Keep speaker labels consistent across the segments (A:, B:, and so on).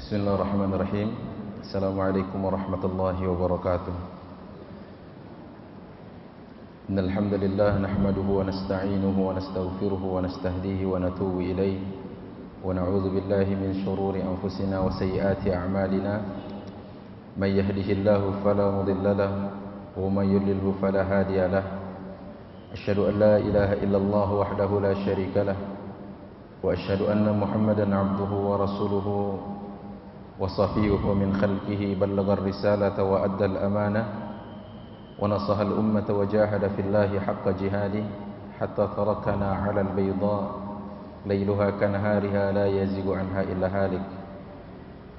A: Bismillahirrahmanirrahim. Assalamualaikum warahmatullahi wabarakatuh. Innal hamdalillah nahmaduhu wa nasta'inuhu wa nastaghfiruhu wa nastahdihi wa natubu ilayhi wa na'udzu billahi min shururi anfusina wa sayyiati a'malina. May yahdihillahu fala mudilla lahu wa may yudlilhu fala hadiya lahu. Asyhadu an la ilaha illallah wahdahu la syarika lahu wa asyhadu anna Muhammadan 'abduhu wa rasuluhu وصفيه من خلقه بلغ الرسالة وأدى الأمانة ونصح الأمة وجاهد في الله حق جهاده حتى تركنا على البيضاء ليلها كنهارها لا يزيغ عنها إلا هالك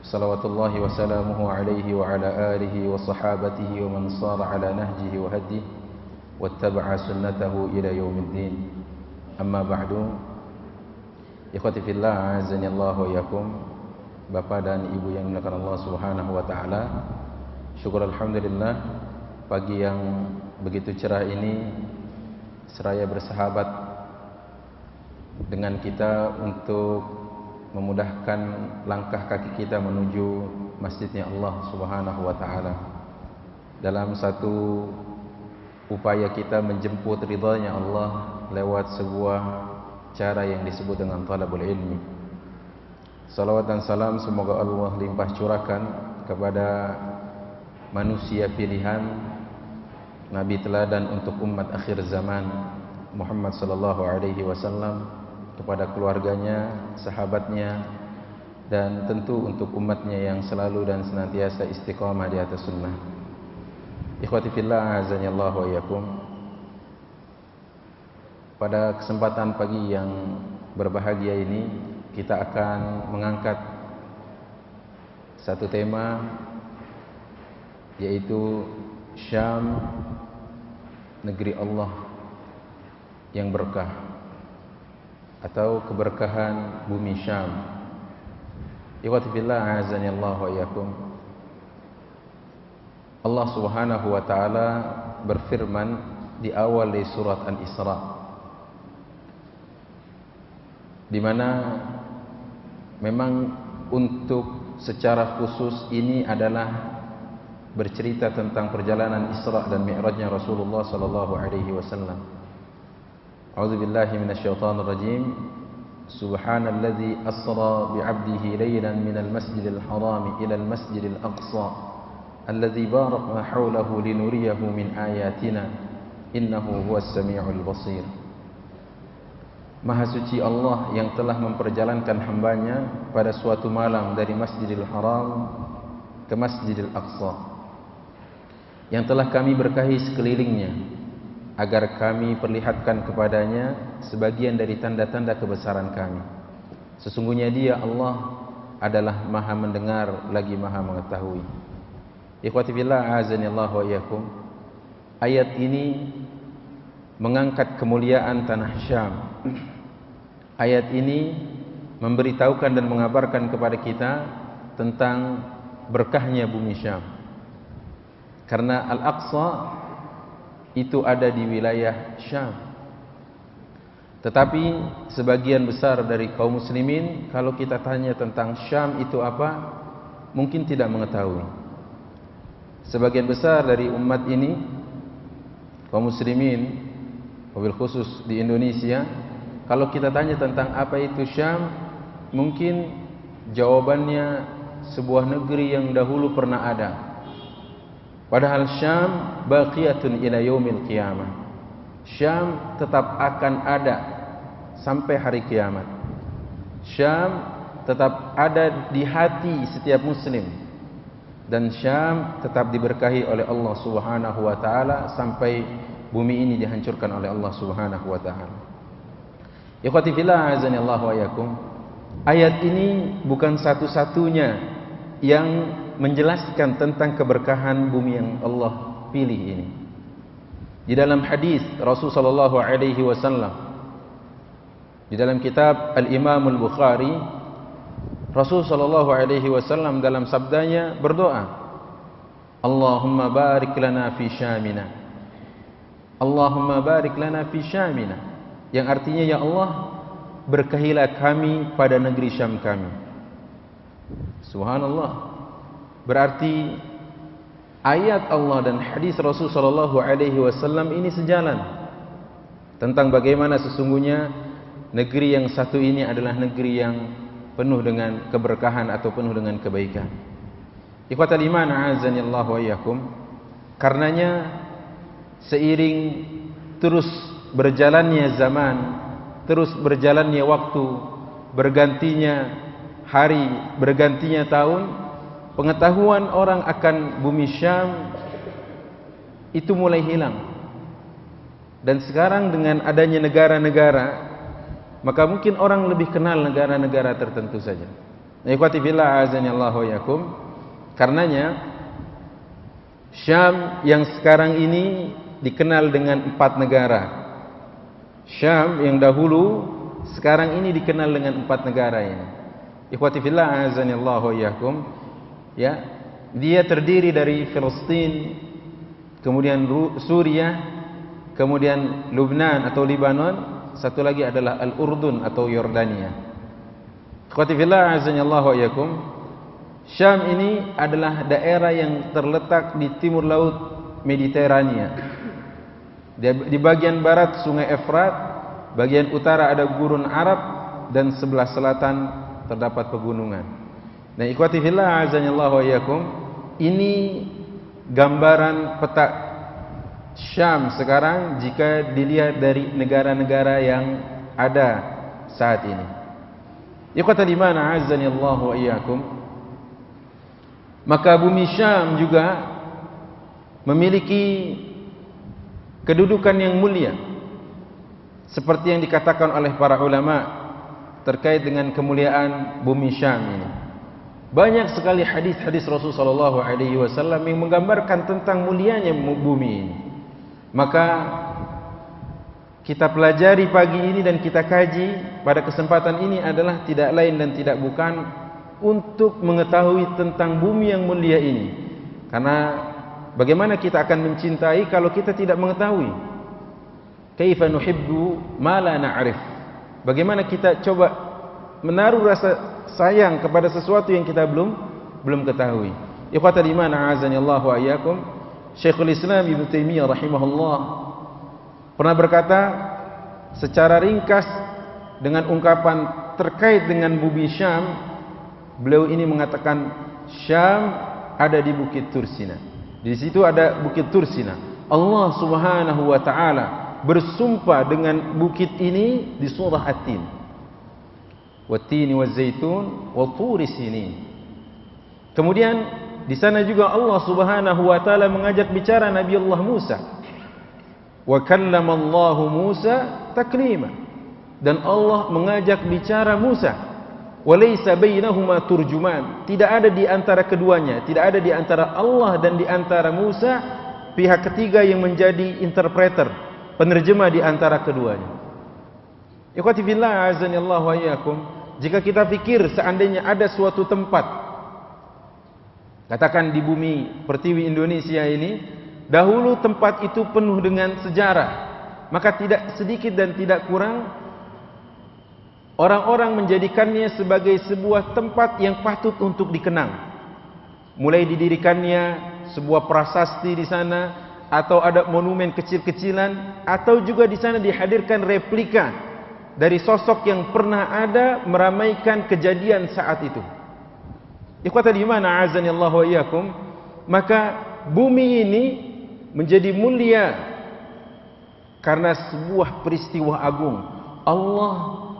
A: صلوات الله وسلامه عليه وعلى آله وصحابته ومن صار على نهجه وهديه واتبع سنته إلى يوم الدين أما بعد إخوتي في الله أعزني الله وإياكم. Bapak dan Ibu yang dimuliakan Allah Subhanahu wa taala. Syukur alhamdulillah pagi yang begitu cerah ini seraya bersahabat dengan kita untuk memudahkan langkah kaki kita menuju masjidnya Allah Subhanahu wa taala. Dalam satu upaya kita menjemput ridhanya Allah lewat sebuah cara yang disebut dengan talabul ilmi. Salawat dan salam semoga Allah limpah curahkan kepada manusia pilihan, Nabi teladan untuk umat akhir zaman Muhammad sallallahu alaihi wasallam, kepada keluarganya, sahabatnya, dan tentu untuk umatnya yang selalu dan senantiasa istiqamah di atas sunnah. Ikhwati fillah azanillah wa iyyakum. Pada kesempatan pagi yang berbahagia ini kita akan mengangkat satu tema, yaitu Syam, negeri Allah yang berkah, atau keberkahan bumi Syam. Ikhwati fillah azani Allah wa iyyakum. Allah Subhanahu wa taala berfirman di awal dari surat Al-Isra, di mana memang untuk secara khusus ini adalah bercerita tentang perjalanan Isra dan Mi'rajnya Rasulullah sallallahu alaihi wasallam. A'udzubillahi minasyaitonir rajim. Subhanalladzi asra bi'abdihi lailan minal masjidil haram ila al-masjidil aqsa alladzi barakna hawlahu linuriyahu min ayatina innahu huwas samiul basir. Maha suci Allah yang telah memperjalankan hambanya pada suatu malam dari Masjidil Haram ke Masjidil Aqsa, yang telah kami berkahi sekelilingnya agar kami perlihatkan kepadanya sebagian dari tanda-tanda kebesaran kami. Sesungguhnya Dia Allah adalah Maha mendengar lagi Maha mengetahui. Ikhwati fillah azanillah wa iyyakum. Ayat ini mengangkat kemuliaan tanah Syam. Ayat ini memberitahukan dan mengabarkan kepada kita tentang berkahnya bumi Syam. Karena Al-Aqsa itu ada di wilayah Syam. Tetapi sebagian besar dari kaum muslimin, kalau kita tanya tentang Syam itu apa, mungkin tidak mengetahui. Sebagian besar dari umat ini, kaum muslimin, wabil khusus di Indonesia, kalau kita tanya tentang apa itu Syam, mungkin jawabannya sebuah negeri yang dahulu pernah ada. Padahal Syam baqiyatun ila yaumil qiyamah. Syam tetap akan ada sampai hari kiamat. Syam tetap ada di hati setiap muslim. Dan Syam tetap diberkahi oleh Allah Subhanahu wa taala sampai bumi ini dihancurkan oleh Allah Subhanahu wa taala. Ikhwati fillah azani Allah wa iyyakum. Ayat ini bukan satu-satunya yang menjelaskan tentang keberkahan bumi yang Allah pilih ini. Di dalam hadis Rasul sallallahu alaihi wasallam, di dalam kitab Al-Imam Al-Bukhari, Rasul sallallahu alaihi wasallam dalam sabdanya berdoa, Allahumma barik lana fi syamina. Allahumma barik lana fi syamina. Yang artinya, ya Allah, berkahilah kami pada negeri Syam kami. Subhanallah. Berarti ayat Allah dan hadis Rasul sallallahu alaihi wasallam ini sejalan tentang bagaimana sesungguhnya negeri yang satu ini adalah negeri yang penuh dengan keberkahan atau penuh dengan kebaikan. Ikhwatal iman, a'azzanillahu wa iyyakum. Karenanya seiring terus berjalannya zaman, terus berjalannya waktu, bergantinya hari, bergantinya tahun, pengetahuan orang akan bumi Syam itu mulai hilang. Dan sekarang dengan adanya negara-negara, maka mungkin orang lebih kenal negara-negara tertentu saja. Ikhwati fillah, a'azzanillahu wa iyyakum. Karenanya Syam yang sekarang ini dikenal dengan 4 negara. Syam yang dahulu sekarang ini dikenal dengan 4 negara ini. Ikhwati fillah, a'azzanillahu wa iyyakum. Ya, dia terdiri dari Filistin, kemudian Suriah, kemudian Lubnan atau Libanon, satu lagi adalah Al-Urdun atau Yordania. Ikhwati fillah, a'azzanillahu wa iyyakum. Syam ini adalah daerah yang terletak di timur laut Mediterania. Di bagian barat Sungai Efrat, bagian utara ada Gurun Arab, dan sebelah selatan terdapat pegunungan. Nah, ikhwati fillah, a'azzanillahu wa iyyakum, ini gambaran peta Syam sekarang jika dilihat dari negara-negara yang ada saat ini. Ikhwatal iman, a'azzanillahu wa iyyakum. Maka bumi Syam juga memiliki kedudukan yang mulia, seperti yang dikatakan oleh para ulama terkait dengan kemuliaan bumi Syam ini. Banyak sekali hadis-hadis Rasulullah sallallahu alaihi wasallam yang menggambarkan tentang mulianya bumi ini. Maka kita pelajari pagi ini dan kita kaji pada kesempatan ini adalah tidak lain dan tidak bukan untuk mengetahui tentang bumi yang mulia ini. Karena bagaimana kita akan mencintai kalau kita tidak mengetahui? Kaifa nuhibbu ma la na'rif? Bagaimana kita coba menaruh rasa sayang kepada sesuatu yang kita belum ketahui? Ikhwatal iman, a'azzanillahu wa iyyakum. Syekhul Islam Ibnu Taimiyah rahimahullah pernah berkata secara ringkas dengan ungkapan terkait dengan bumi Syam. Beliau ini mengatakan Syam ada di Bukit Tursina. Di situ ada Bukit Tursina. Allah Subhanahu wa taala bersumpah dengan bukit ini di surah At-Tin. Wat-tini waz-zaitun wa turi sinin. Kemudian di sana juga Allah Subhanahu wa taala mengajak bicara Nabi Allah Musa. Wa kallama Allah Musa taklima. Dan Allah mengajak bicara Musa. Walaysa bainahuma turjuman. Tidak ada di antara keduanya, tidak ada di antara Allah dan di antara Musa pihak ketiga yang menjadi interpreter, penerjemah di antara keduanya. Ikhwati fillah, a'azzanillahu wa iyyakum. Jika kita pikir seandainya ada suatu tempat, katakan di bumi pertiwi Indonesia ini, dahulu tempat itu penuh dengan sejarah, maka tidak sedikit dan tidak kurang orang-orang menjadikannya sebagai sebuah tempat yang patut untuk dikenang. Mulai didirikannya sebuah prasasti di sana, atau ada monumen kecil-kecilan, atau juga di sana dihadirkan replika dari sosok yang pernah ada meramaikan kejadian saat itu. Ikhwatal iman, a'azzanillahu wa iyyakum. Maka bumi ini menjadi mulia karena sebuah peristiwa agung. Allah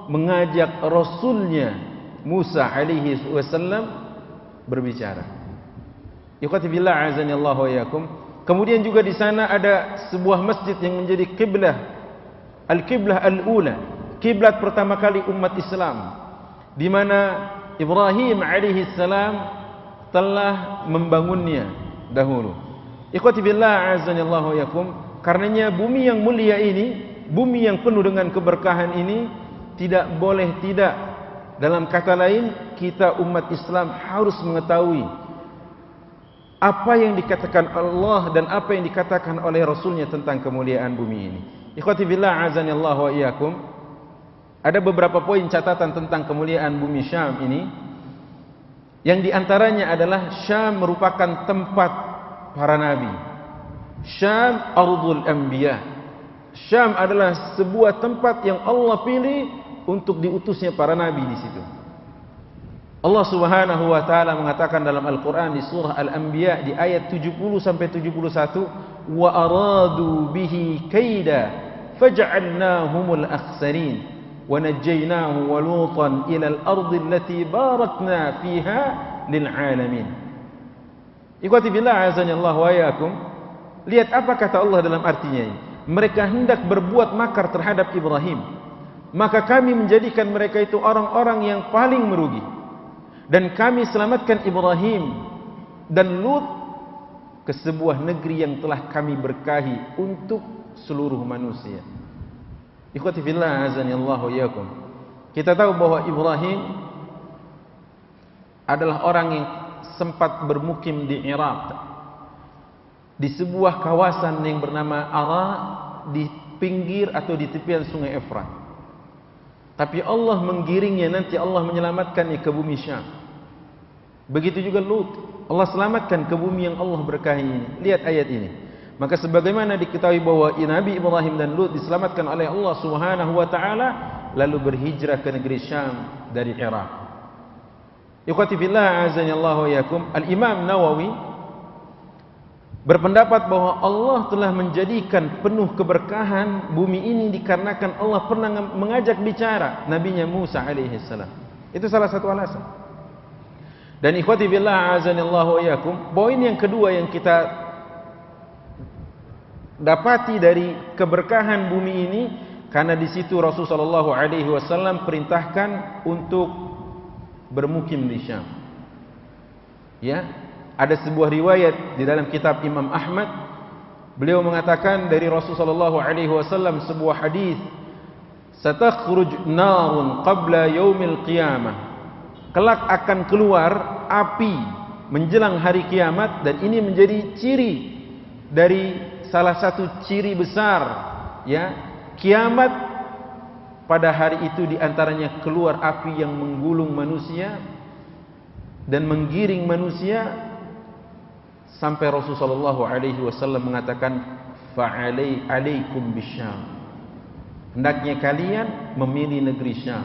A: mengajak Rasulnya Musa alaihi wasallam berbicara. Ikhwati billah, a'azzanillahu wa iyyakum. Kemudian juga di sana ada sebuah masjid yang menjadi kiblah, al-kiblah al-ula, kiblat pertama kali umat Islam, di mana Ibrahim alaihi salam telah membangunnya dahulu. Ikhwati billah, a'azzanillahu wa iyyakum. Karenanya bumi yang mulia ini, bumi yang penuh dengan keberkahan ini, tidak boleh tidak, dalam kata lain, kita umat Islam harus mengetahui apa yang dikatakan Allah dan apa yang dikatakan oleh Rasulnya tentang kemuliaan bumi ini. Ikhwati billah, a'azzanillahu wa iyyakum. Ada beberapa poin catatan tentang kemuliaan bumi Syam ini. Yang diantaranya adalah Syam merupakan tempat para nabi. Syam ardul anbiya. Syam adalah sebuah tempat yang Allah pilih untuk diutusnya para nabi di situ. Allah Subhanahu wa taala mengatakan dalam Al-Qur'an di surah Al-Anbiya di ayat 70 sampai 71, wa aradu bihi kaida faj'alnahumul akhsarin wa najjaynahu wa lutan ila al-ardi allati barakna fiha lil alamin. Ikhwati billah azani Allah wa iyyakum. Lihat apa kata Allah dalam artinya ini. Mereka hendak berbuat makar terhadap Ibrahim, maka kami menjadikan mereka itu orang-orang yang paling merugi. Dan kami selamatkan Ibrahim dan Lut ke sebuah negeri yang telah kami berkahi untuk seluruh manusia. Ikhwati fillah azani Allah wa iyyakum. Kita tahu bahwa Ibrahim adalah orang yang sempat bermukim di Irak, di sebuah kawasan yang bernama Ara, di pinggir atau di tepian sungai Efrat. Tapi Allah menggiringnya, nanti Allah menyelamatkannya ke bumi Syam. Begitu juga Lut, Allah selamatkan ke bumi yang Allah berkahi ini. Lihat ayat ini. Maka sebagaimana diketahui bahwa Nabi Ibrahim dan Lut diselamatkan oleh Allah Subhanahu wa taala, lalu berhijrah ke negeri Syam dari Irak. Ikhwati fillah azani Allah wa iyyakum. Al-Imam Nawawi berpendapat bahwa Allah telah menjadikan penuh keberkahan bumi ini dikarenakan Allah pernah mengajak bicara Nabinya Musa alaihi salam. Itu salah satu alasan. Dan ikhwati billah azanillahu wa iyyakum, poin yang kedua yang kita dapati dari keberkahan bumi ini, karena di situ Rasulullah sallallahu alaihi wasallam perintahkan untuk bermukim di Syam. Ya. Ada sebuah riwayat di dalam kitab Imam Ahmad, beliau mengatakan dari Rasulullah SAW sebuah hadis, "Satakhruj narun qabla yaumil qiyamah." Kelak akan keluar api menjelang hari kiamat, dan ini menjadi ciri dari salah satu ciri besar ya kiamat. Pada hari itu diantaranya keluar api yang menggulung manusia dan menggiring manusia. Sampai Rasulullah SAW mengatakan, fa'alaikum bisyam. Hendaknya kalian memilih negeri Syam.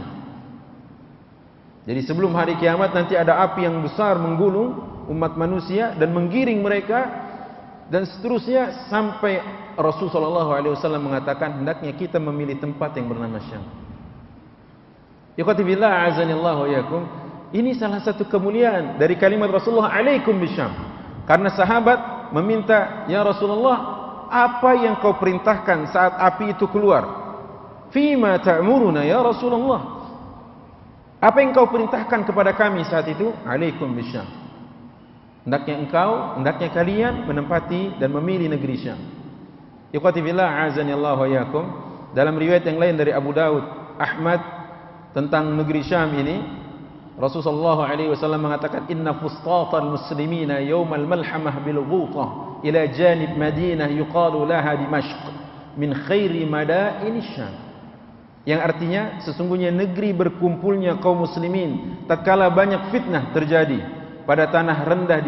A: Jadi sebelum hari kiamat nanti ada api yang besar menggulung umat manusia dan menggiring mereka, dan seterusnya sampai Rasulullah SAW mengatakan hendaknya kita memilih tempat yang bernama Syam. Ikhwati billah azanillahu wa iyyakum. Ini salah satu kemuliaan dari kalimat Rasulullah alaikum bisyam. Karena sahabat meminta, ya Rasulullah, apa yang kau perintahkan saat api itu keluar? Fima ta'muruna ya Rasulullah. Apa yang kau perintahkan kepada kami saat itu? Alaikum bisyam. Hendaknya kalian menempati dan memilih negeri Syam. Ikhwati billah azanillahu wa iyyakum. Dalam riwayat yang lain dari Abu Daud, Ahmad, tentang negeri Syam ini, Rasulullah SAW mengatakan, inna fustatal muslimina yawmal malhamah bil ghutah ila janib Madinah yuqalu laha Dimashq min khairi madain Syam. Yang artinya sesungguhnya negeri berkumpulnya kaum muslimin tatkala banyak fitnah terjadi pada tanah rendah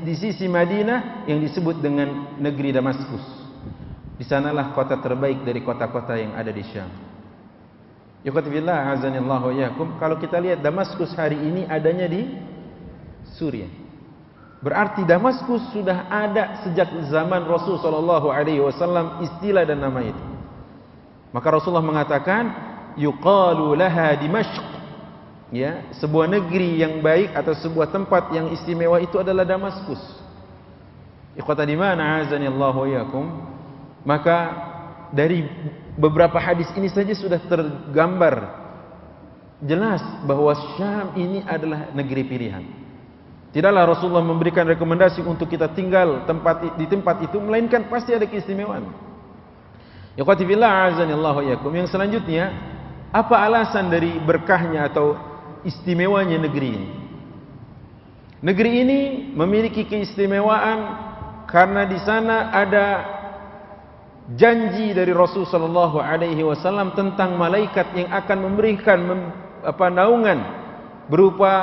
A: di sisi Madinah yang disebut dengan negeri Damaskus. Di sanalah kota terbaik dari kota-kota yang ada di Syam. Ikhwati billah azanillahu wa iyyakum. Kalau kita lihat Damaskus hari ini adanya di Suriah. Berarti Damaskus sudah ada sejak zaman Rasul sallallahu alaihi wasallam istilah dan nama itu. Maka Rasulullah mengatakan yuqalu laha Dimashq. Ya, sebuah negeri yang baik atau sebuah tempat yang istimewa itu adalah Damaskus. Ikhwata dimana azanillahu wa iyyakum. Maka dari beberapa hadis ini saja sudah tergambar jelas bahwa Syam ini adalah negeri pilihan. Tidaklah Rasulullah memberikan rekomendasi untuk kita tinggal di tempat itu, melainkan pasti ada keistimewaan. Ikhwati fillah azanillahu wa iyyakum. Yang selanjutnya, apa alasan dari berkahnya atau istimewanya negeri ini? Negeri ini memiliki keistimewaan karena di sana ada janji dari Rasul sallallahu alaihi wasallam tentang malaikat yang akan memberikan naungan berupa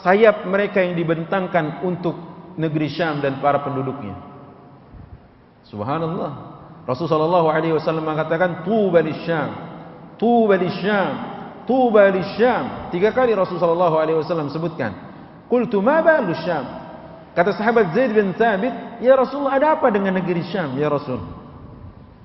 A: sayap mereka yang dibentangkan untuk negeri Syam dan para penduduknya. Subhanallah. Rasulullah SAW mengatakan tuba lisyam, tuba lisyam, tuba lisyam. 3 kali Rasulullah SAW sebutkan. Qultu ma balu Syam? Kata sahabat Zaid bin Thabit, ya Rasulullah, ada apa dengan negeri Syam ya Rasul?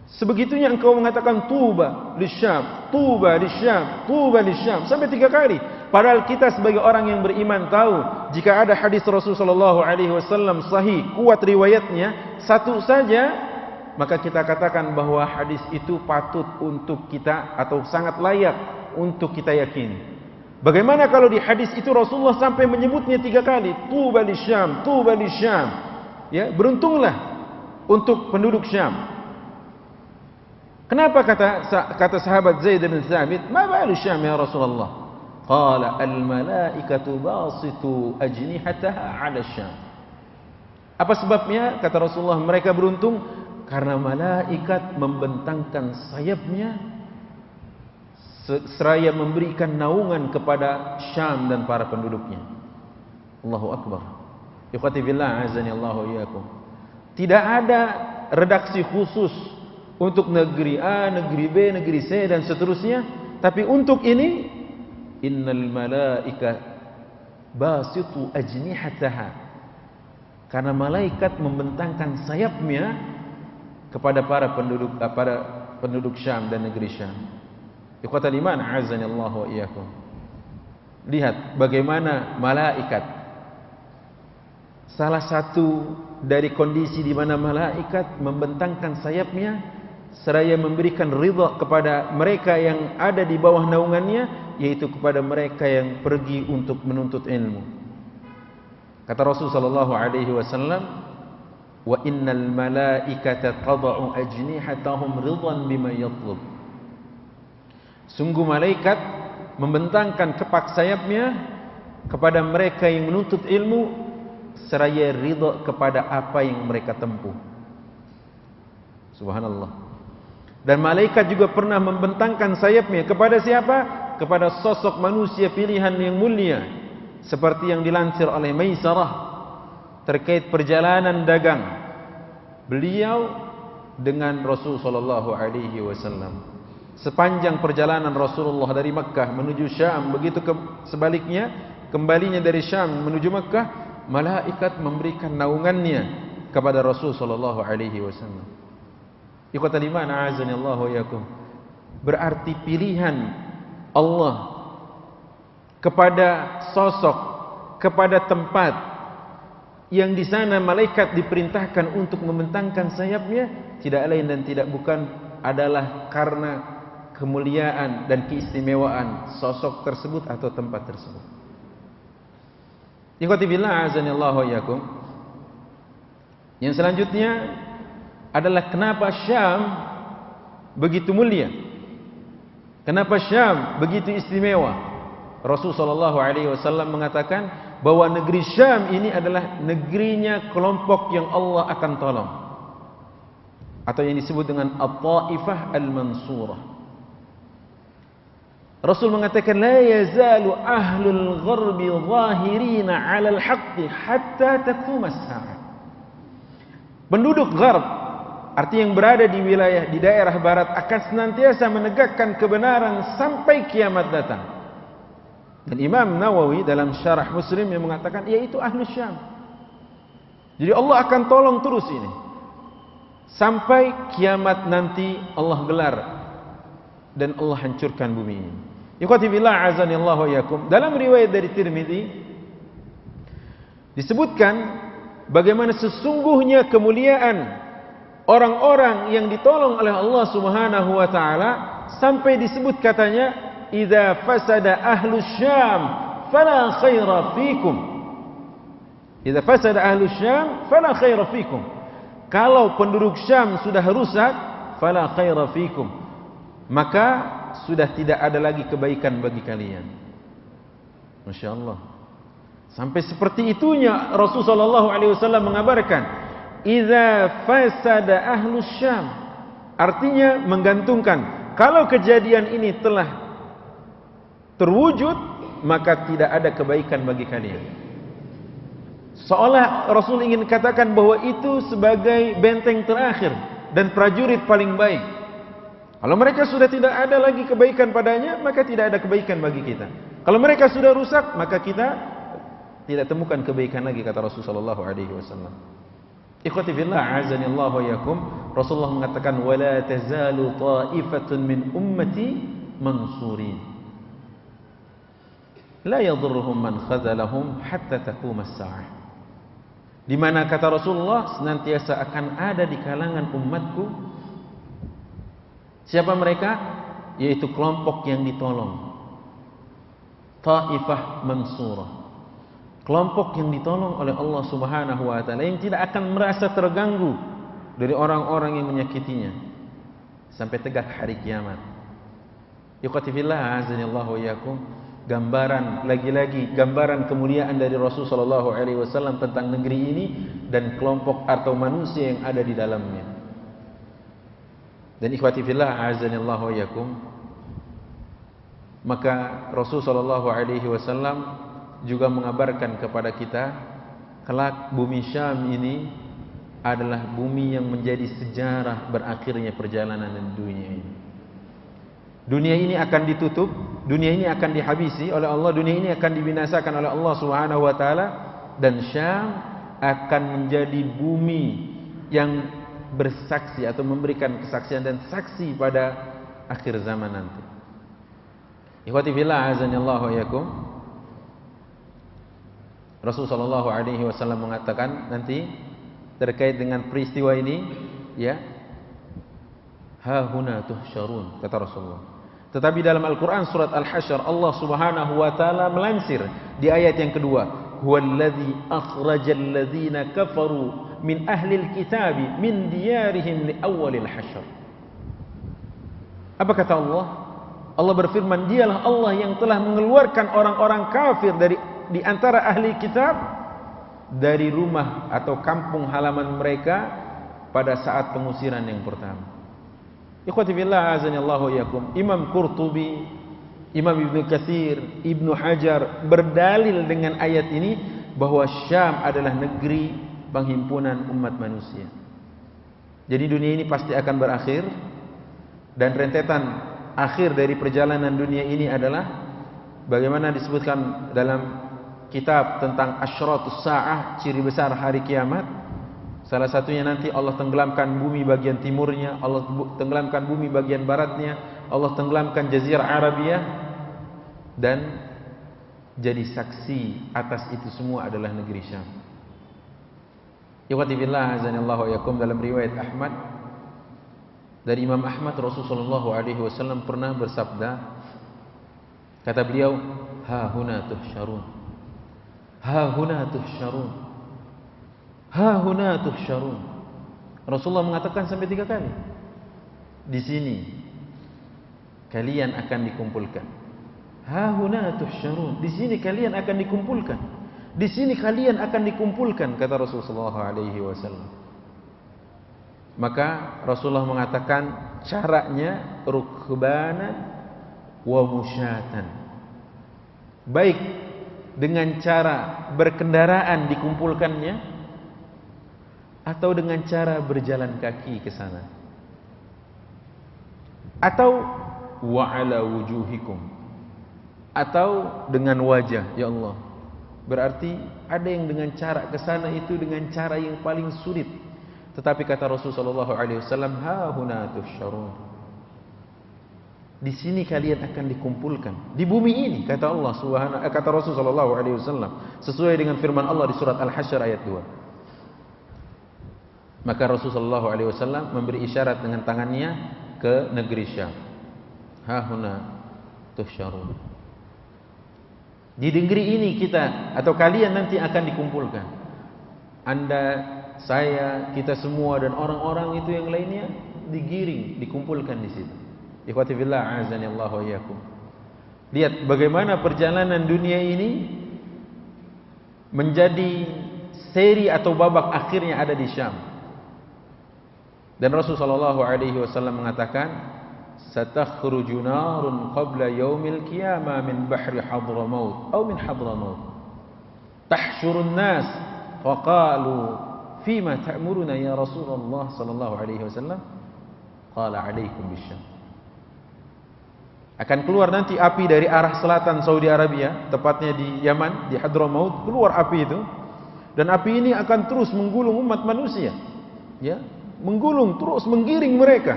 A: Sebegitunya engkau mengatakan tuba lisyam, tuba lisyam, tuba lisyam sampai 3 kali. Padahal kita sebagai orang yang beriman tahu jika ada hadis Rasulullah SAW sahih, kuat riwayatnya, satu saja, maka kita katakan bahwa hadis itu patut untuk kita atau sangat layak untuk kita yakini. Bagaimana kalau di hadis itu Rasulullah sampai menyebutnya 3 kali, tuba lisyam, tuba lisyam. Ya, beruntunglah untuk penduduk Syam. Kenapa kata sahabat Zaid bin Thabit, ma balu Syam ya Rasulullah? Qala al-malaikatu basitu ajnihataha 'ala Syam. Apa sebabnya? Kata Rasulullah, mereka beruntung karena malaikat membentangkan sayapnya seraya memberikan naungan kepada Syam dan para penduduknya. Allahu Akbar. Ikhwati billah, azani Allahu iyyakum. Tidak ada redaksi khusus untuk negeri A, negeri B, negeri C dan seterusnya, tapi untuk ini innal malaika basitu ajnihataha, karena malaikat membentangkan sayapnya kepada para penduduk Syam dan negeri Syam. Ikhwatal iman, azani Allah wa iyyakum. Lihat bagaimana malaikat, salah satu dari kondisi di mana malaikat membentangkan sayapnya seraya memberikan ridha kepada mereka yang ada di bawah naungannya, yaitu kepada mereka yang pergi untuk menuntut ilmu. Kata Rasul sallallahu alaihi wasallam, wa innal malaikata tad'u ajnihatahum ridwan bima yatlub. Sungguh malaikat membentangkan kepak sayapnya kepada mereka yang menuntut ilmu seraya ridha kepada apa yang mereka tempuh. Subhanallah. Dan malaikat juga pernah membentangkan sayapnya kepada siapa? Kepada sosok manusia pilihan yang mulia, seperti yang dilansir oleh Maisarah terkait perjalanan dagang beliau dengan Rasul sallallahu alaihi wasallam. Sepanjang perjalanan Rasulullah dari Makkah menuju Syam, begitu sebaliknya kembalinya dari Syam menuju Makkah, malaikat memberikan naungannya kepada Rasul sallallahu alaihi wasallam. Ikhwatal iman, a'azani Allah wa iyyakum. Berarti pilihan Allah kepada sosok, kepada tempat yang di sana malaikat diperintahkan untuk membentangkan sayapnya tidak lain dan tidak bukan adalah karena kemuliaan dan keistimewaan sosok tersebut atau tempat tersebut. Ikhwati billah, azani Allah wa iyyakum. Yang selanjutnya adalah kenapa Syam begitu mulia? Kenapa Syam begitu istimewa? Rasul sallallahu alaihi wasallam mengatakan bahwa negeri Syam ini adalah negerinya kelompok yang Allah akan tolong, atau yang disebut dengan At-Taifah Al-Mansurah. Rasul mengatakan la yazalu ahlul gharbi zahirina 'ala al-haqqi hatta taqum as-sa'ah. Penduduk Gharb, arti yang berada di wilayah di daerah barat, akan senantiasa menegakkan kebenaran sampai kiamat datang. Dan Imam Nawawi dalam Syarah Muslim yang mengatakan yaitu ahlu Syam. Jadi Allah akan tolong terus ini sampai kiamat nanti Allah gelar dan Allah hancurkan bumi ini. Ikhwati billah, azani Allah wa iyyakum. Dalam riwayat dari Tirmidzi disebutkan bagaimana sesungguhnya kemuliaan orang-orang yang ditolong oleh Allah Subhanahu wa taala, sampai disebut katanya idza fasada ahlus Syam fala khaira fikum. Idza fasada ahlus Syam fala khaira fikum. Kalau penduduk Syam sudah rusak, fala khaira fikum, maka sudah tidak ada lagi kebaikan bagi kalian. Masya Allah. Sampai seperti itunya Rasulullah sallallahu alaihi wasallam mengabarkan idza fasada ahlus Syam, artinya menggantungkan kalau kejadian ini telah terwujud,
B: maka tidak ada kebaikan bagi kalian. Seolah Rasul ingin katakan bahwa itu sebagai benteng terakhir dan prajurit paling baik. Kalau mereka sudah tidak ada lagi kebaikan padanya, maka tidak ada kebaikan bagi kita. Kalau mereka sudah rusak, maka kita tidak temukan kebaikan lagi, kata Rasulullah SAW. Ikhwati fillah, azani Allah wa yakum. Rasulullah mengatakan, wala tazalu ta'ifatun min ummati mansurin, la yadurruhum man khazalahum hatta taqum as-sa'ah. Di mana kata Rasulullah, senantiasa akan ada di kalangan umatku. Siapa mereka? Yaitu kelompok yang ditolong. Ta'ifah mansurah, kelompok yang ditolong oleh Allah Subhanahu wa taala, yang tidak akan merasa terganggu dari orang-orang yang menyakitinya sampai tegak hari kiamat. Ikhwati fillah, azanillahu wa iyyakum. Gambaran, lagi-lagi gambaran kemuliaan dari Rasul sallallahu alaihi wasallam tentang negeri ini dan kelompok atau manusia yang ada di dalamnya. Dan ikhwati fillah, azanillahu wa iyyakum, maka Rasul sallallahu alaihi wasallam juga mengabarkan kepada kita, kelak bumi Syam ini adalah bumi yang menjadi sejarah berakhirnya perjalanan dunia ini. Dunia ini akan ditutup, dunia ini akan dihabisi oleh Allah, dunia ini akan dibinasakan oleh Allah Subhanahu wa taala, dan Syam akan menjadi bumi yang bersaksi atau memberikan kesaksian dan saksi pada akhir zaman nanti. Ikhwati fillah, azanillahu wa iyyakum. Rasulullah sallallahu alaihi wasallam mengatakan nanti terkait dengan peristiwa ini, ya, ha huna tuhsyarun, kata Rasulullah. Tetapi dalam Al-Qur'an surat Al-Hasyr, Allah Subhanahu wa taala melansir di ayat yang kedua, huwallazi akhrajal ladzina kafaru min ahlil kitabi min diyarihim li awwalil hasyr. Apa kata Allah? Allah berfirman, dialah Allah yang telah mengeluarkan orang-orang kafir di antara ahli kitab dari rumah atau kampung halaman mereka pada saat pengusiran yang pertama. Ikhwati fillah, azanillahu iyakum. Imam Qurtubi, Imam Ibnu Katsir, Ibnu Hajar berdalil dengan ayat ini bahwa Syam adalah negeri penghimpunan umat manusia. Jadi dunia ini pasti akan berakhir, dan rentetan akhir dari perjalanan dunia ini adalah bagaimana disebutkan dalam kitab tentang asyratus sa'ah, ciri besar hari kiamat. Salah satunya nanti Allah tenggelamkan bumi bagian timurnya, Allah tenggelamkan bumi bagian baratnya, Allah tenggelamkan Jazirah Arabia, dan jadi saksi atas itu semua adalah negeri Syam. Ikhwati billah, azanillahu wa yakum. Dalam riwayat Ahmad, dari Imam Ahmad, Rasulullah SAW pernah bersabda, kata beliau, ha huna tuhsyarun, ha huna tuhsyarun, ha huna tuhsyarun. Rasulullah mengatakan sampai 3 kali, di sini kalian akan dikumpulkan. Ha huna tuhsyarun, di sini kalian akan dikumpulkan. Di sini kalian akan dikumpulkan, kata Rasulullah SAW. Maka Rasulullah mengatakan caranya rukbanan wa musyatan, baik dengan cara berkendaraan dikumpulkannya atau dengan cara berjalan kaki ke sana, atau wa ala wujuhikum, atau dengan wajah. Ya Allah, berarti ada yang dengan cara ke sana itu dengan cara yang paling sulit. Tetapi kata Rasulullah SAW, ha huna tuhsyarun, di sini kalian akan dikumpulkan, di bumi ini, kata Allah Subhanahu, kata Rasulullah SAW, sesuai dengan firman Allah di surat Al-Hasyr ayat 2. Maka Rasulullah SAW memberi isyarat dengan tangannya ke negeri Syam, ha huna tuhsyarun, di negeri ini kita atau kalian nanti akan dikumpulkan. Anda, saya, kita semua dan orang-orang itu yang lainnya digiring, dikumpulkan di situ. Ikhwati fillah, azanillahu wa iyyakum. Lihat bagaimana perjalanan dunia ini menjadi seri atau babak akhirnya ada di Syam. Dan Rasulullah SAW mengatakan,
A: satakhruju narun qabla yaumil qiyamah min bahri Hadramaut atau min Hadramaut tahsyurun nas faqalu fima ta'muruna ya Rasulullah sallallahu alaihi wasallam qala alaikum bisyam. Akan keluar nanti api dari arah selatan Saudi Arabia, tepatnya di Yaman, di Hadramaut, keluar api itu, dan api ini akan terus menggulung umat manusia, ya, menggulung terus menggiring mereka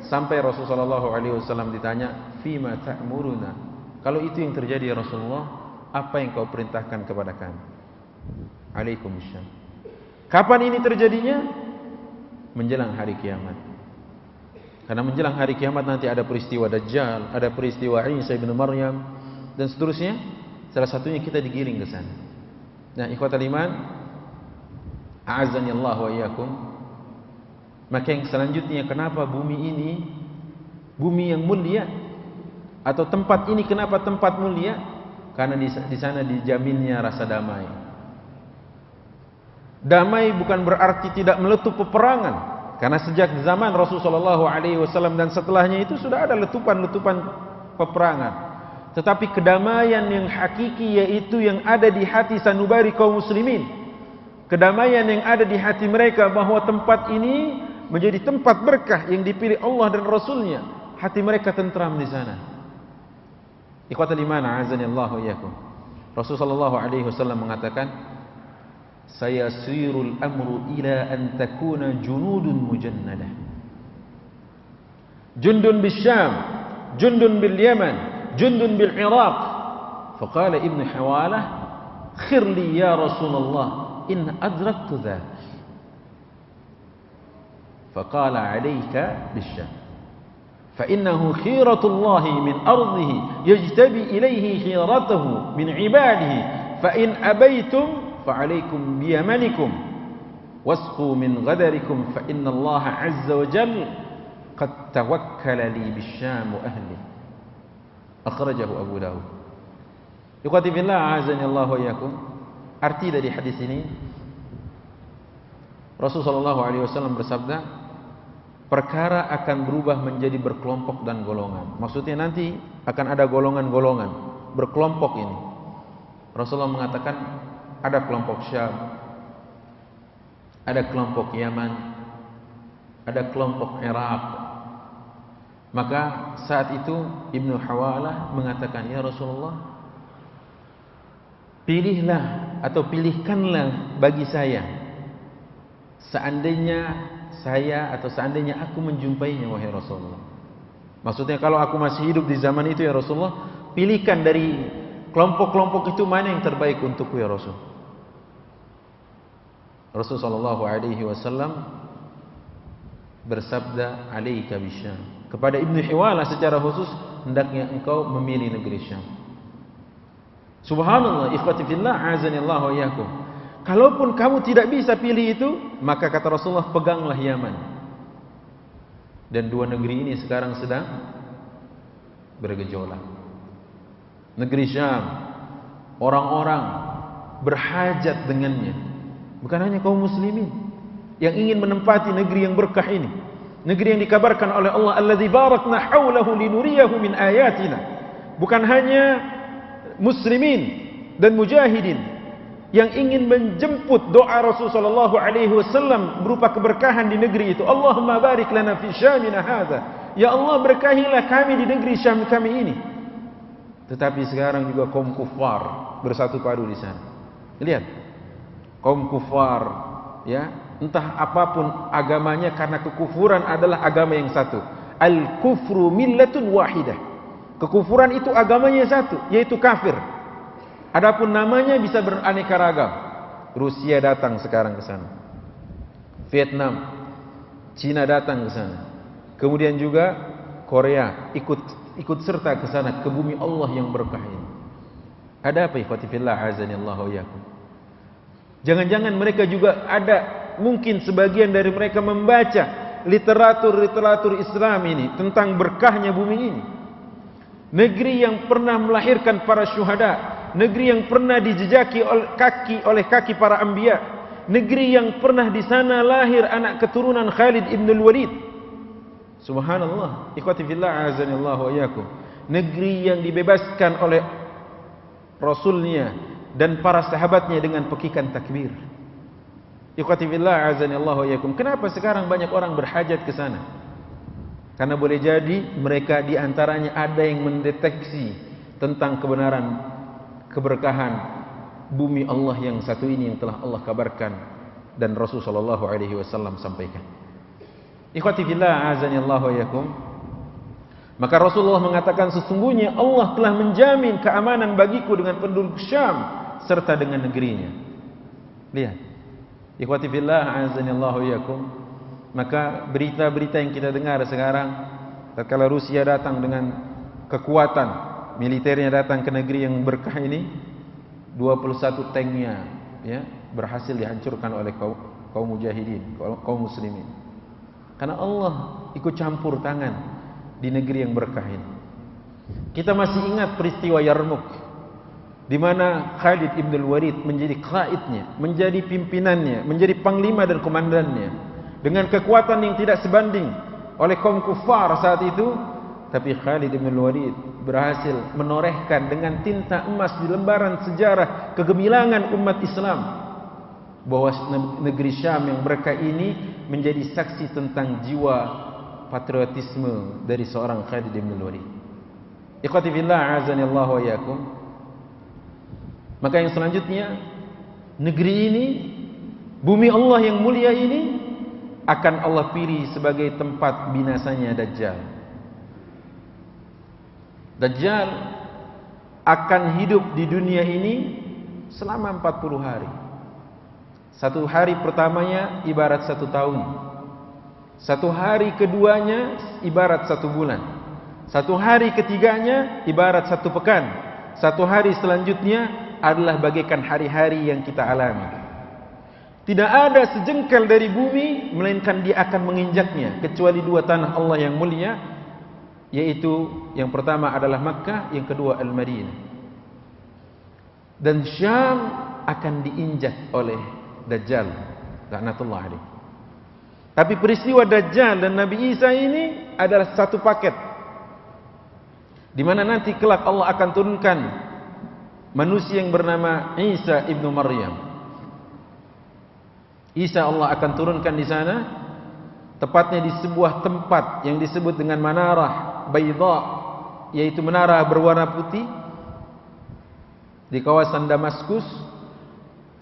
A: sampai Rasulullah sallallahu alaihi wasallam ditanya fima ta'muruna, kalau itu yang terjadi ya Rasulullah, apa yang kau perintahkan kepada kami? Alaikum bisyam. Kapan ini terjadinya? Menjelang hari kiamat. Karena menjelang hari kiamat nanti ada peristiwa Dajjal, ada peristiwa Isa ibn Maryam, dan seterusnya. Salah satunya kita digiring ke sana. Nah, ikhwatal iman, a'azzani Allah wa iyyakum. Maka yang selanjutnya, kenapa bumi ini bumi yang mulia, atau tempat ini kenapa tempat mulia? Karena di sana dijaminnya rasa damai. Damai bukan berarti tidak meletup peperangan, karena sejak zaman Rasulullah SAW dan setelahnya itu sudah ada letupan-letupan peperangan. Tetapi kedamaian yang hakiki, yaitu yang ada di hati sanubari kaum muslimin, kedamaian yang ada di hati mereka bahwa tempat ini menjadi tempat berkah yang dipilih Allah dan Rasulnya, hati mereka tentram di sana. Ikhwatal iman, a'azani Allah wa iyyakum. Rasulullah SAW mengatakan, sayasirul amru ila an takuna junudun mujannadah, jundun bil Syam, jundun bil Yaman, jundun bil Iraq. Faqala Ibn Hawalah, khirli ya Rasulullah in adraktu dhak. Faqala alayka bil Syam, fa innahu khiratullahi min ardihi yajtabi ilayhi khiratahu min ibadihi, fa in abaitum فعليكم بيمنكم واسقوا من غدركم فإن الله عز وجل قد توكل لي بالشام وأهله. أخرجه أبو داود. Ikhwati fillah, a'azani Allah wa iyyakum. Arti dari hadis ini, Rasulullah SAW bersabda, perkara akan berubah menjadi berkelompok dan golongan. Maksudnya nanti akan ada golongan-golongan, berkelompok ini. Rasulullah mengatakan, ada kelompok Syam, ada kelompok Yaman, ada kelompok Iraq. Maka saat itu Ibnu Hawalah mengatakan, ya Rasulullah, pilihlah atau pilihkanlah bagi saya, seandainya saya atau seandainya aku menjumpainya, wahai Rasulullah. Maksudnya kalau aku masih hidup di zaman itu ya Rasulullah, pilihkan dari kelompok-kelompok itu mana yang terbaik untukku ya Rasul. Rasulullah SAW bersabda, alaika bisyam. Kepada Ibnu Hiwalah secara khusus, hendaknya engkau memilih negeri Syam. Subhanallah, ikhwati fillah, azani Allah wa iyyakum. Kalaupun kamu tidak bisa pilih itu, maka kata Rasulullah, peganglah Yaman. Dan dua negeri ini sekarang sedang bergejolak. Negeri Syam, orang-orang berhajat dengannya. Bukan hanya kaum muslimin yang ingin menempati negeri yang berkah ini, negeri yang dikabarkan oleh Allah, alladzi barakna haulahu linuriyahu min ayatina. Bukan hanya muslimin dan mujahidin yang ingin menjemput doa Rasulullah SAW berupa keberkahan di negeri itu. Allahumma barik lana fi syamina hadza, ya Allah berkahilah kami di negeri Syam kami ini. Tetapi sekarang juga kaum kufar bersatu padu di sana. Lihat, kaum kufar, ya, entah apapun agamanya, karena kekufuran adalah agama yang satu. Al-kufru millatun wahidah. Kekufuran itu agamanya satu, yaitu kafir. Adapun namanya bisa beraneka ragam. Rusia datang sekarang ke sana, Vietnam, Cina datang ke sana, kemudian juga Korea ikut serta ke sana, ke bumi Allah yang berkah ini. Ada apa ikhwati fillah, azani Allah wa iyyakum? Jangan-jangan mereka juga ada, mungkin sebagian dari mereka membaca literatur Islam ini tentang berkahnya bumi ini. Negeri yang pernah melahirkan para syuhada, negeri yang pernah dijejaki oleh kaki para anbiya, negeri yang pernah di sana lahir anak keturunan Khalid ibn al-Walid.
B: Subhanallah, ikhwati fillah azanillahu wa iyyakum. Negeri yang dibebaskan oleh Rasulnya dan para sahabatnya dengan pekikan takbir. Ikhwati fillah azanillahu wa iyyakum. Kenapa sekarang banyak orang berhajat ke sana? Karena boleh jadi mereka di antaranya ada yang mendeteksi tentang kebenaran, keberkahan bumi Allah yang satu ini yang telah Allah kabarkan dan Rasul sallallahu alaihi wasallam sampaikan. Ikhwati fillah azanillahu wa iyyakum. Maka Rasulullah mengatakan, sesungguhnya Allah telah menjamin keamanan bagiku dengan penduduk Syam serta dengan negerinya. Lihat. Ikhwati fillah azanillahu wa iyyakum. Maka berita-berita yang kita dengar sekarang, tatkala Rusia datang dengan kekuatan militernya datang ke negeri yang berkah ini, 21 tanknya ya berhasil dihancurkan oleh kaum mujahidin, kaum muslimin. Karena Allah ikut campur tangan di negeri yang berkah ini. Kita masih ingat peristiwa Yarmuk, di mana Khalid ibn al-Walid menjadi qaidnya, menjadi pimpinannya, menjadi panglima dan komandannya, dengan kekuatan yang tidak sebanding oleh kaum kufar saat itu. Tapi Khalid ibn al-Walid berhasil menorehkan dengan tinta emas di lembaran sejarah kegemilangan umat Islam bahwa negeri Syam yang berkah ini menjadi saksi tentang jiwa patriotisme dari seorang Khalid bin Walid. Ikhwati fillah azanillahu wa iyyakum. Maka yang selanjutnya, negeri ini, bumi Allah yang mulia ini akan Allah pilih sebagai tempat binasanya Dajjal. Dajjal akan hidup di dunia ini selama 40 hari. Satu hari pertamanya ibarat 1 tahun. Satu hari keduanya ibarat 1 bulan. Satu hari ketiganya ibarat 1 pekan. Satu hari selanjutnya adalah bagaikan hari-hari yang kita alami. Tidak ada sejengkal dari bumi melainkan dia akan menginjaknya, kecuali 2 tanah Allah yang mulia, yaitu yang pertama adalah Makkah, yang kedua Al-Madinah. Dan Syam akan diinjak oleh Dajjal, laknatullah alaih. Tapi peristiwa Dajjal dan Nabi Isa ini adalah satu paket, di mana nanti kelak Allah akan turunkan manusia yang bernama Isa ibnu Maryam. Isa Allah akan turunkan di sana, tepatnya di sebuah tempat yang disebut dengan Manarah Baydha, yaitu menara berwarna putih di kawasan Damaskus.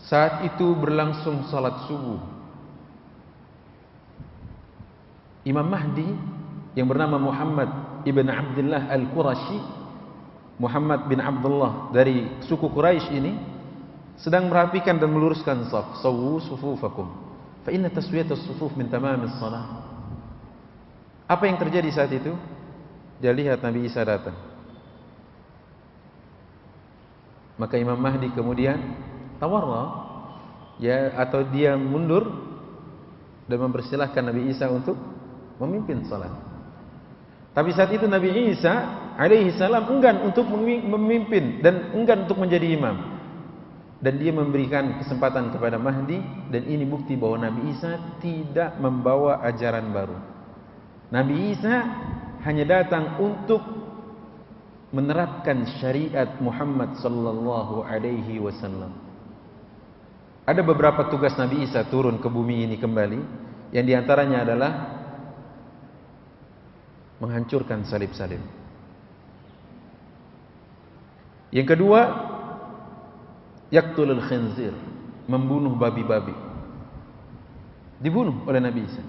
B: Saat itu berlangsung salat subuh. Imam Mahdi yang bernama Muhammad ibn Abdullah al-Qurashi, Muhammad bin Abdullah dari suku Quraisy ini, sedang merapikan dan meluruskan saf. Sawwu sufufakum fa inna taswiyatas sufuf min tamamis shalah. Apa yang terjadi saat itu? Dia lihat Nabi Isa datang. Maka Imam Mahdi kemudian tawarra, ya, atau dia mundur dan mempersilahkan Nabi Isa untuk memimpin salat. Tapi saat itu Nabi Isa alaihi salam enggan untuk memimpin dan enggan untuk menjadi imam. Dan dia memberikan kesempatan kepada Mahdi, dan ini bukti bahwa Nabi Isa tidak membawa ajaran baru. Nabi Isa hanya datang untuk menerapkan syariat Muhammad sallallahu alaihi wasallam. Ada beberapa tugas Nabi Isa turun ke bumi ini kembali, yang diantaranya adalah menghancurkan salib-salib. Yang kedua, yaqtulul khinzir, membunuh babi-babi. Dibunuh oleh Nabi Isa.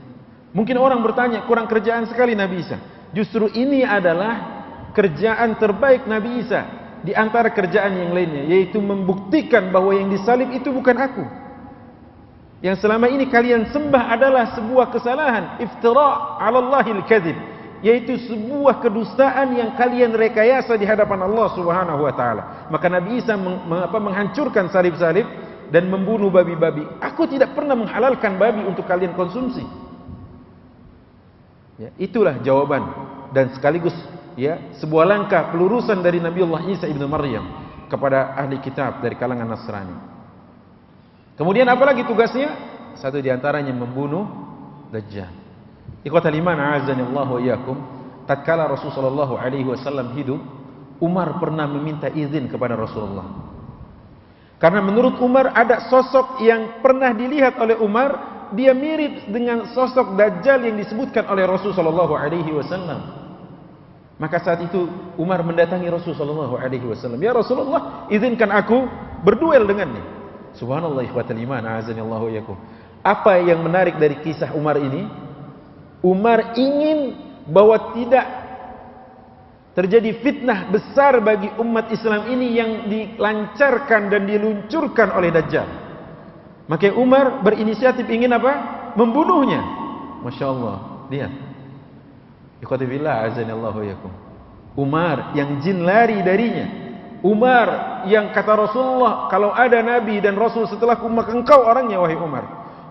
B: Mungkin orang bertanya, kurang kerjaan sekali Nabi Isa. Justru ini adalah kerjaan terbaik Nabi Isa di antara kerjaan yang lainnya, yaitu membuktikan bahwa yang disalib itu bukan aku. Yang selama ini kalian sembah adalah sebuah kesalahan, iftira' 'ala Allahil kadzib, yaitu sebuah kedustaan yang kalian rekayasa di hadapan Allah Subhanahu wa taala. Maka Nabi Isa menghancurkan salib-salib dan membunuh babi-babi. Aku tidak pernah menghalalkan babi untuk kalian konsumsi. Ya, itulah jawaban dan sekaligus ya sebuah langkah pelurusan dari Nabiullah Isa ibnu Maryam kepada ahli kitab dari kalangan Nasrani. Kemudian apalagi tugasnya? Satu diantaranya membunuh Dajjal. Ikhwatal iman a'azzanillahu wa iyyakum, tatkala Rasulullah sallallahu alaihi wasallam hidup, Umar pernah meminta izin kepada Rasulullah. Karena menurut Umar ada sosok yang pernah dilihat oleh Umar, dia mirip dengan sosok Dajjal yang disebutkan oleh Rasulullah sallallahu alaihi wasallam. Maka saat itu Umar mendatangi Rasulullah sallallahu alaihi wasallam, "Ya Rasulullah, izinkan aku berduel dengannya." Subhanallah, ikhwatal iman a'azzanillahu wa iyyakum. Apa yang menarik dari kisah Umar ini? Umar ingin bahwa tidak terjadi fitnah besar bagi umat Islam ini yang dilancarkan dan diluncurkan oleh Dajjal. Maka Umar berinisiatif ingin apa? Membunuhnya. Masya Allah. Lihat. Ikhwati billah azanillahu yakum. Umar yang jin lari darinya. Umar yang kata Rasulullah, kalau ada Nabi dan Rasul setelahku maka engkau orangnya wahai Umar.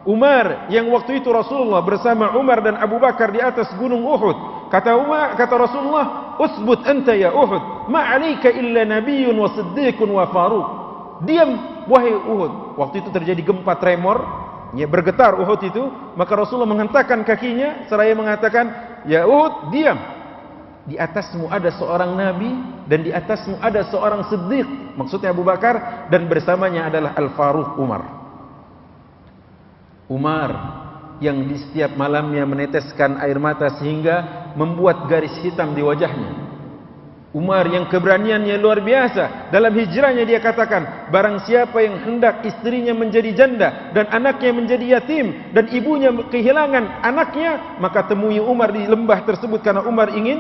B: Umar yang waktu itu Rasulullah bersama Umar dan Abu Bakar di atas gunung Uhud. Kata Rasulullah, "Usbut anta ya Uhud, ma 'alaika illa nabiyyun wa siddiqun wa faruq." Diam wahai Uhud. Waktu itu terjadi gempa tremor, ya bergetar Uhud itu, maka Rasulullah menghentakkan kakinya seraya mengatakan, "Ya Uhud, diam. Di atasmu ada seorang nabi dan di atasmu ada seorang siddiq." Maksudnya Abu Bakar, dan bersamanya adalah Al-Faruq Umar. Umar yang di setiap malamnya meneteskan air mata sehingga membuat garis hitam di wajahnya. Umar yang keberaniannya luar biasa. Dalam hijrahnya dia katakan, barang siapa yang hendak istrinya menjadi janda dan anaknya menjadi yatim dan ibunya kehilangan anaknya, maka temui Umar di lembah tersebut karena Umar ingin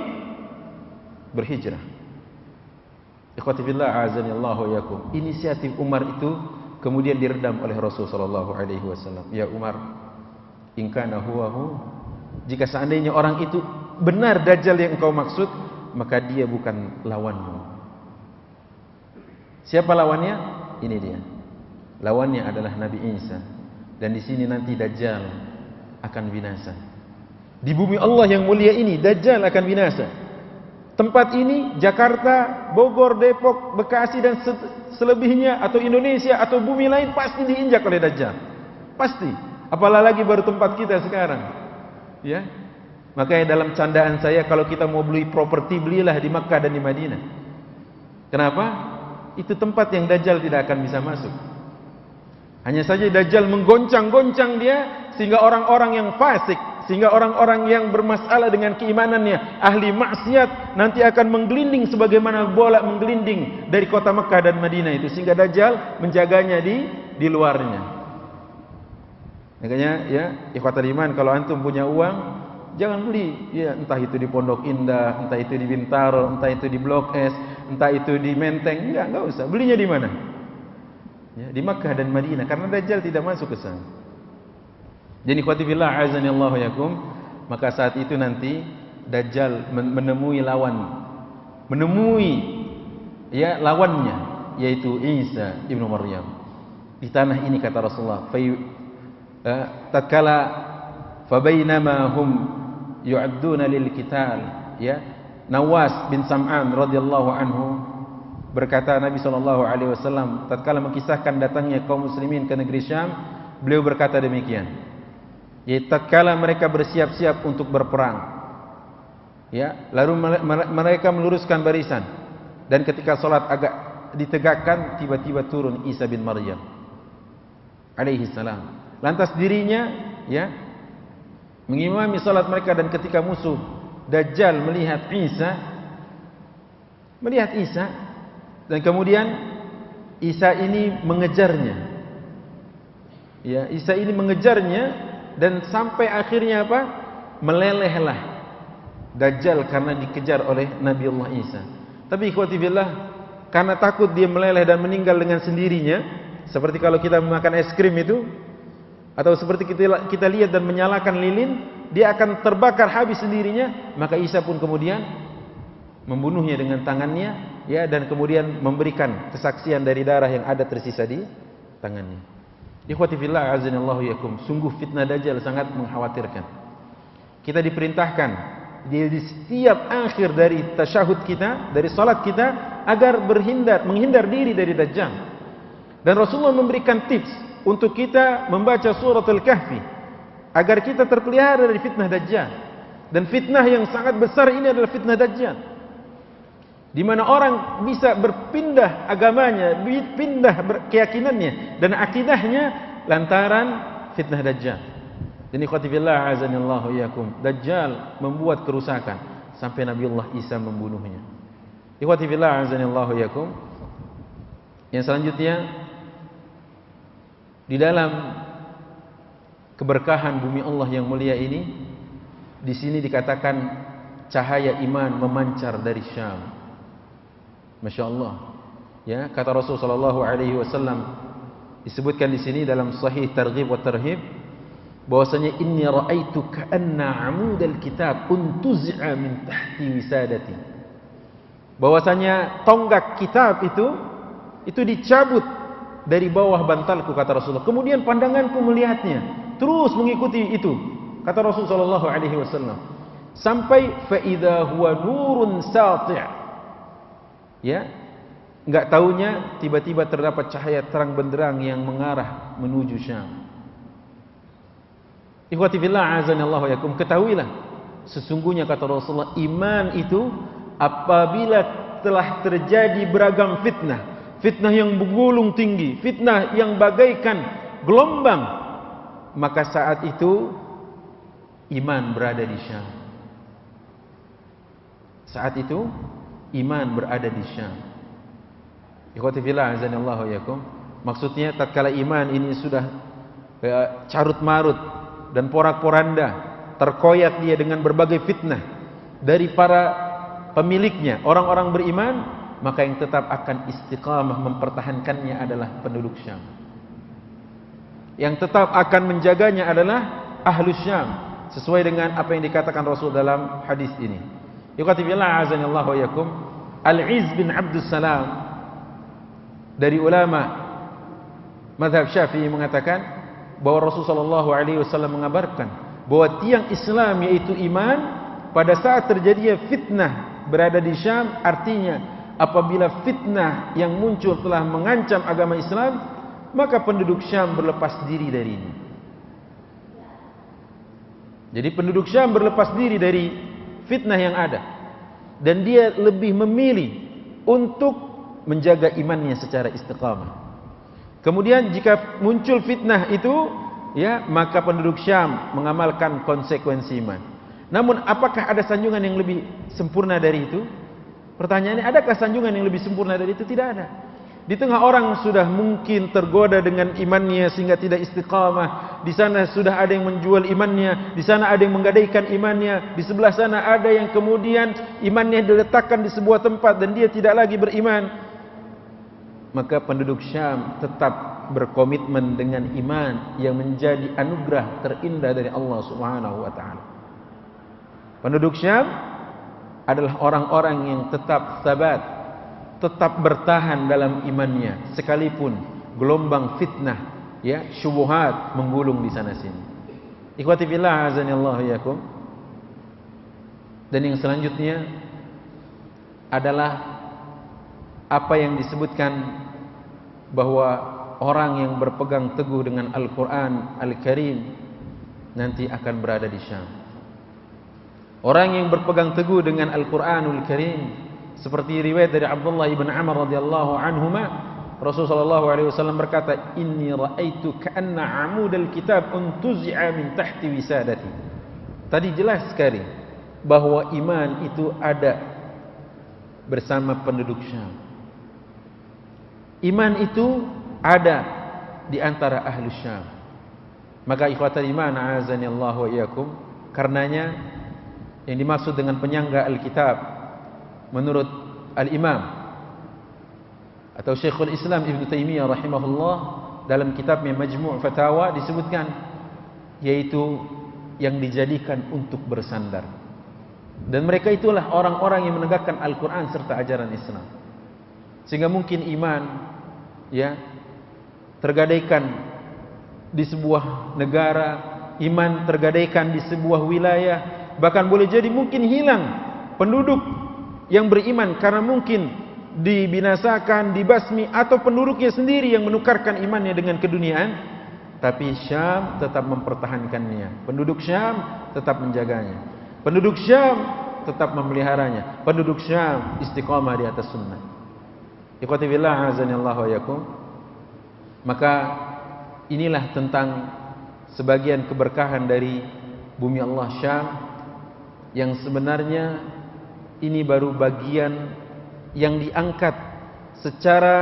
B: berhijrah. Ikhwati fillah azanillahu wa yakum. Inisiatif Umar itu kemudian diredam oleh Rasul sallallahu alaihi wasallam. "Ya Umar, in kana huwa hu." Jika seandainya orang itu benar Dajjal yang engkau maksud, maka dia bukan lawanmu. Siapa lawannya? Ini dia. Lawannya adalah Nabi Isa. Dan di sini nanti Dajjal akan binasa. Di bumi Allah yang mulia ini Dajjal akan binasa. Tempat ini Jakarta, Bogor, Depok, Bekasi dan selebihnya atau Indonesia atau bumi lain pasti diinjak oleh Dajjal. Pasti. Apalagi baru tempat kita sekarang. Ya. Makanya dalam candaan saya, kalau kita mau beli properti, belilah di Makkah dan di Madinah. Kenapa? Itu tempat yang Dajjal tidak akan bisa masuk. Hanya saja Dajjal menggoncang-goncang dia sehingga orang-orang yang fasik, sehingga orang-orang yang bermasalah dengan keimanannya, ahli maksiat, nanti akan menggelinding sebagaimana bola menggelinding dari kota Makkah dan Madinah itu, sehingga Dajjal menjaganya di luarnya. Makanya ya, ikhwatal iman, kalau antum punya uang, jangan beli, ya entah itu di Pondok Indah, entah itu di Bintaro, entah itu di Blok S, entah itu di Menteng, enggak usah. Belinya di mana? Ya, di Makkah dan Madinah, karena Dajjal tidak masuk ke sana. Jadi ikhwati fillah azanillahu yakum, maka saat itu nanti Dajjal menemui ya lawannya, yaitu Isa ibnu Maryam di tanah ini, kata Rasulullah. Tatkala fabainama hum yu'adduna lil qital, ya, Nawas bin Sam'an radhiyallahu anhu berkata, Nabi sallallahu alaihi wasallam tatkala mengisahkan datangnya kaum muslimin ke negeri Syam, beliau berkata demikian, yaitu tatkala mereka bersiap-siap untuk berperang, ya, lalu mereka meluruskan barisan, dan ketika salat agak ditegakkan, tiba-tiba turun Isa bin Maryam alaihi salam. Lantas dirinya, ya, mengimami salat mereka, dan ketika musuh Dajjal melihat Isa, dan kemudian Isa ini mengejarnya, ya, Isa ini mengejarnya, dan sampai akhirnya apa? Melelehlah Dajjal karena dikejar oleh Nabi Allah Isa. Tapi ikhwati billah, karena takut dia meleleh dan meninggal dengan sendirinya, seperti kalau kita makan es krim itu, atau seperti kita lihat dan menyalakan lilin, dia akan terbakar habis sendirinya, maka Isa pun kemudian membunuhnya dengan tangannya, ya, dan kemudian memberikan kesaksian dari darah yang ada tersisa di tangannya. Ikhwati fillah azanillahu yakum, sungguh fitnah Dajjal sangat mengkhawatirkan. Kita diperintahkan di setiap akhir dari tasyahud kita, dari salat kita, agar menghindar diri dari Dajjal. Dan Rasulullah memberikan tips untuk kita membaca surat Al-Kahfi agar kita terpelihara dari fitnah Dajjal. Dan fitnah yang sangat besar ini adalah fitnah Dajjal, di mana orang bisa berpindah agamanya, pindah keyakinannya dan akidahnya lantaran fitnah Dajjal. Dan ikhwati fillah azanillahu iyyakum, Dajjal membuat kerusakan sampai Nabiullah Isa membunuhnya. Ikhwati fillah azanillahu iyyakum. Yang selanjutnya, di dalam keberkahan bumi Allah yang mulia ini, di sini dikatakan cahaya iman memancar dari Syam. Masya Allah. Ya, kata Rasul sallallahu alaihi wasallam, disebutkan di sini dalam Sahih Targhib wa Tarhib, bahwasanya inni ra'aitu ka'anna 'amudal kitab untuzi'a min tahti wisadati. Bahwasanya tonggak kitab itu dicabut dari bawah bantalku, kata Rasulullah. Kemudian pandanganku melihatnya, terus mengikuti itu, kata Rasul sallallahu alaihi wasallam, sampai fa idza huwa nurun sati'. Ya, enggak taunya tiba-tiba terdapat cahaya terang benderang yang mengarah menuju Syam. Ikhwati fillah azanallahu yakum, ketahuilah sesungguhnya, kata Rasulullah, iman itu apabila telah terjadi beragam fitnah yang bergulung tinggi, fitnah yang bagaikan gelombang, maka saat itu iman berada di Syam. Saat itu iman berada di Syam. Ikhwati fillah azanallahu yakum, maksudnya tatkala iman ini sudah carut marut dan porak-poranda, terkoyak dia dengan berbagai fitnah dari para pemiliknya, orang-orang beriman, maka yang tetap akan istiqamah mempertahankannya adalah penduduk Syam. Yang tetap akan menjaganya adalah ahlus Syam, sesuai dengan apa yang dikatakan Rasul dalam hadis ini. Ikhwati fillah azanallahu yakum, Al-Izz bin Abdus Salam dari ulama mazhab Syafi'i mengatakan bahwa Rasul sallallahu alaihi wasallam mengabarkan bahwa tiang Islam yaitu iman, pada saat terjadinya fitnah berada di Syam, artinya apabila fitnah yang muncul telah mengancam agama Islam, maka penduduk Syam berlepas diri darinya. Jadi penduduk Syam berlepas diri dari fitnah yang ada, dan dia lebih memilih untuk menjaga imannya secara istiqamah. Kemudian jika muncul fitnah itu, ya, maka penduduk Syam mengamalkan konsekuensi iman. Namun apakah ada sanjungan yang lebih sempurna dari itu? Pertanyaannya, adakah sanjungan yang lebih sempurna dari itu? Tidak ada. Di tengah orang sudah mungkin tergoda dengan imannya sehingga tidak istiqamah. Di sana sudah ada yang menjual imannya, di sana ada yang menggadaikan imannya, di sebelah sana ada yang kemudian imannya diletakkan di sebuah tempat dan dia tidak lagi beriman. Maka penduduk Syam tetap berkomitmen dengan iman yang menjadi anugerah terindah dari Allah Subhanahu wa taala. Penduduk Syam adalah orang-orang yang tetap sabat, tetap bertahan dalam imannya sekalipun gelombang fitnah, ya, syubhat menggulung di sana sini. Ikhwati fillah azanillahu yakum. Dan yang selanjutnya adalah apa yang disebutkan bahwa orang yang berpegang teguh dengan Al-Quran Al-Karim nanti akan berada di Syam. Orang yang berpegang teguh dengan Al-Quranul Karim, seperti riwayat dari Abdullah ibn Amr radhiyallahu anhuma, Rasulullah sallallahu alaihi wasallam berkata, "Inni ra'aitu ka'anna 'amudal kitab untuzi'a min tahti wisadati." Tadi jelas sekali bahwa iman itu ada bersama penduduk Syam. Iman itu ada di antara ahli Syam. Maka ikhwatal iman a'azanillahu wa iyyakum, karenanya yang dimaksud dengan penyangga Alkitab menurut Al-Imam atau Syekhul Islam Ibn Taimiyah rahimahullah dalam kitabnya Majmu' Fatawa disebutkan, yaitu yang dijadikan untuk bersandar. Dan mereka itulah orang-orang yang menegakkan Al-Quran serta ajaran Islam. Sehingga mungkin iman, ya, tergadaikan di sebuah negara, iman tergadaikan di sebuah wilayah, bahkan boleh jadi mungkin hilang penduduk yang beriman karena mungkin dibinasakan, dibasmi, atau penduduknya sendiri yang menukarkan imannya dengan keduniaan. tapi Syam tetap mempertahankannya. Penduduk Syam tetap menjaganya. Penduduk Syam tetap memeliharanya. Penduduk Syam istiqamah di atas sunnah. Ikhwati billah azanillahu wa yakum. Maka inilah tentang sebagian keberkahan dari bumi Allah Syam, yang sebenarnya ini baru bagian yang diangkat secara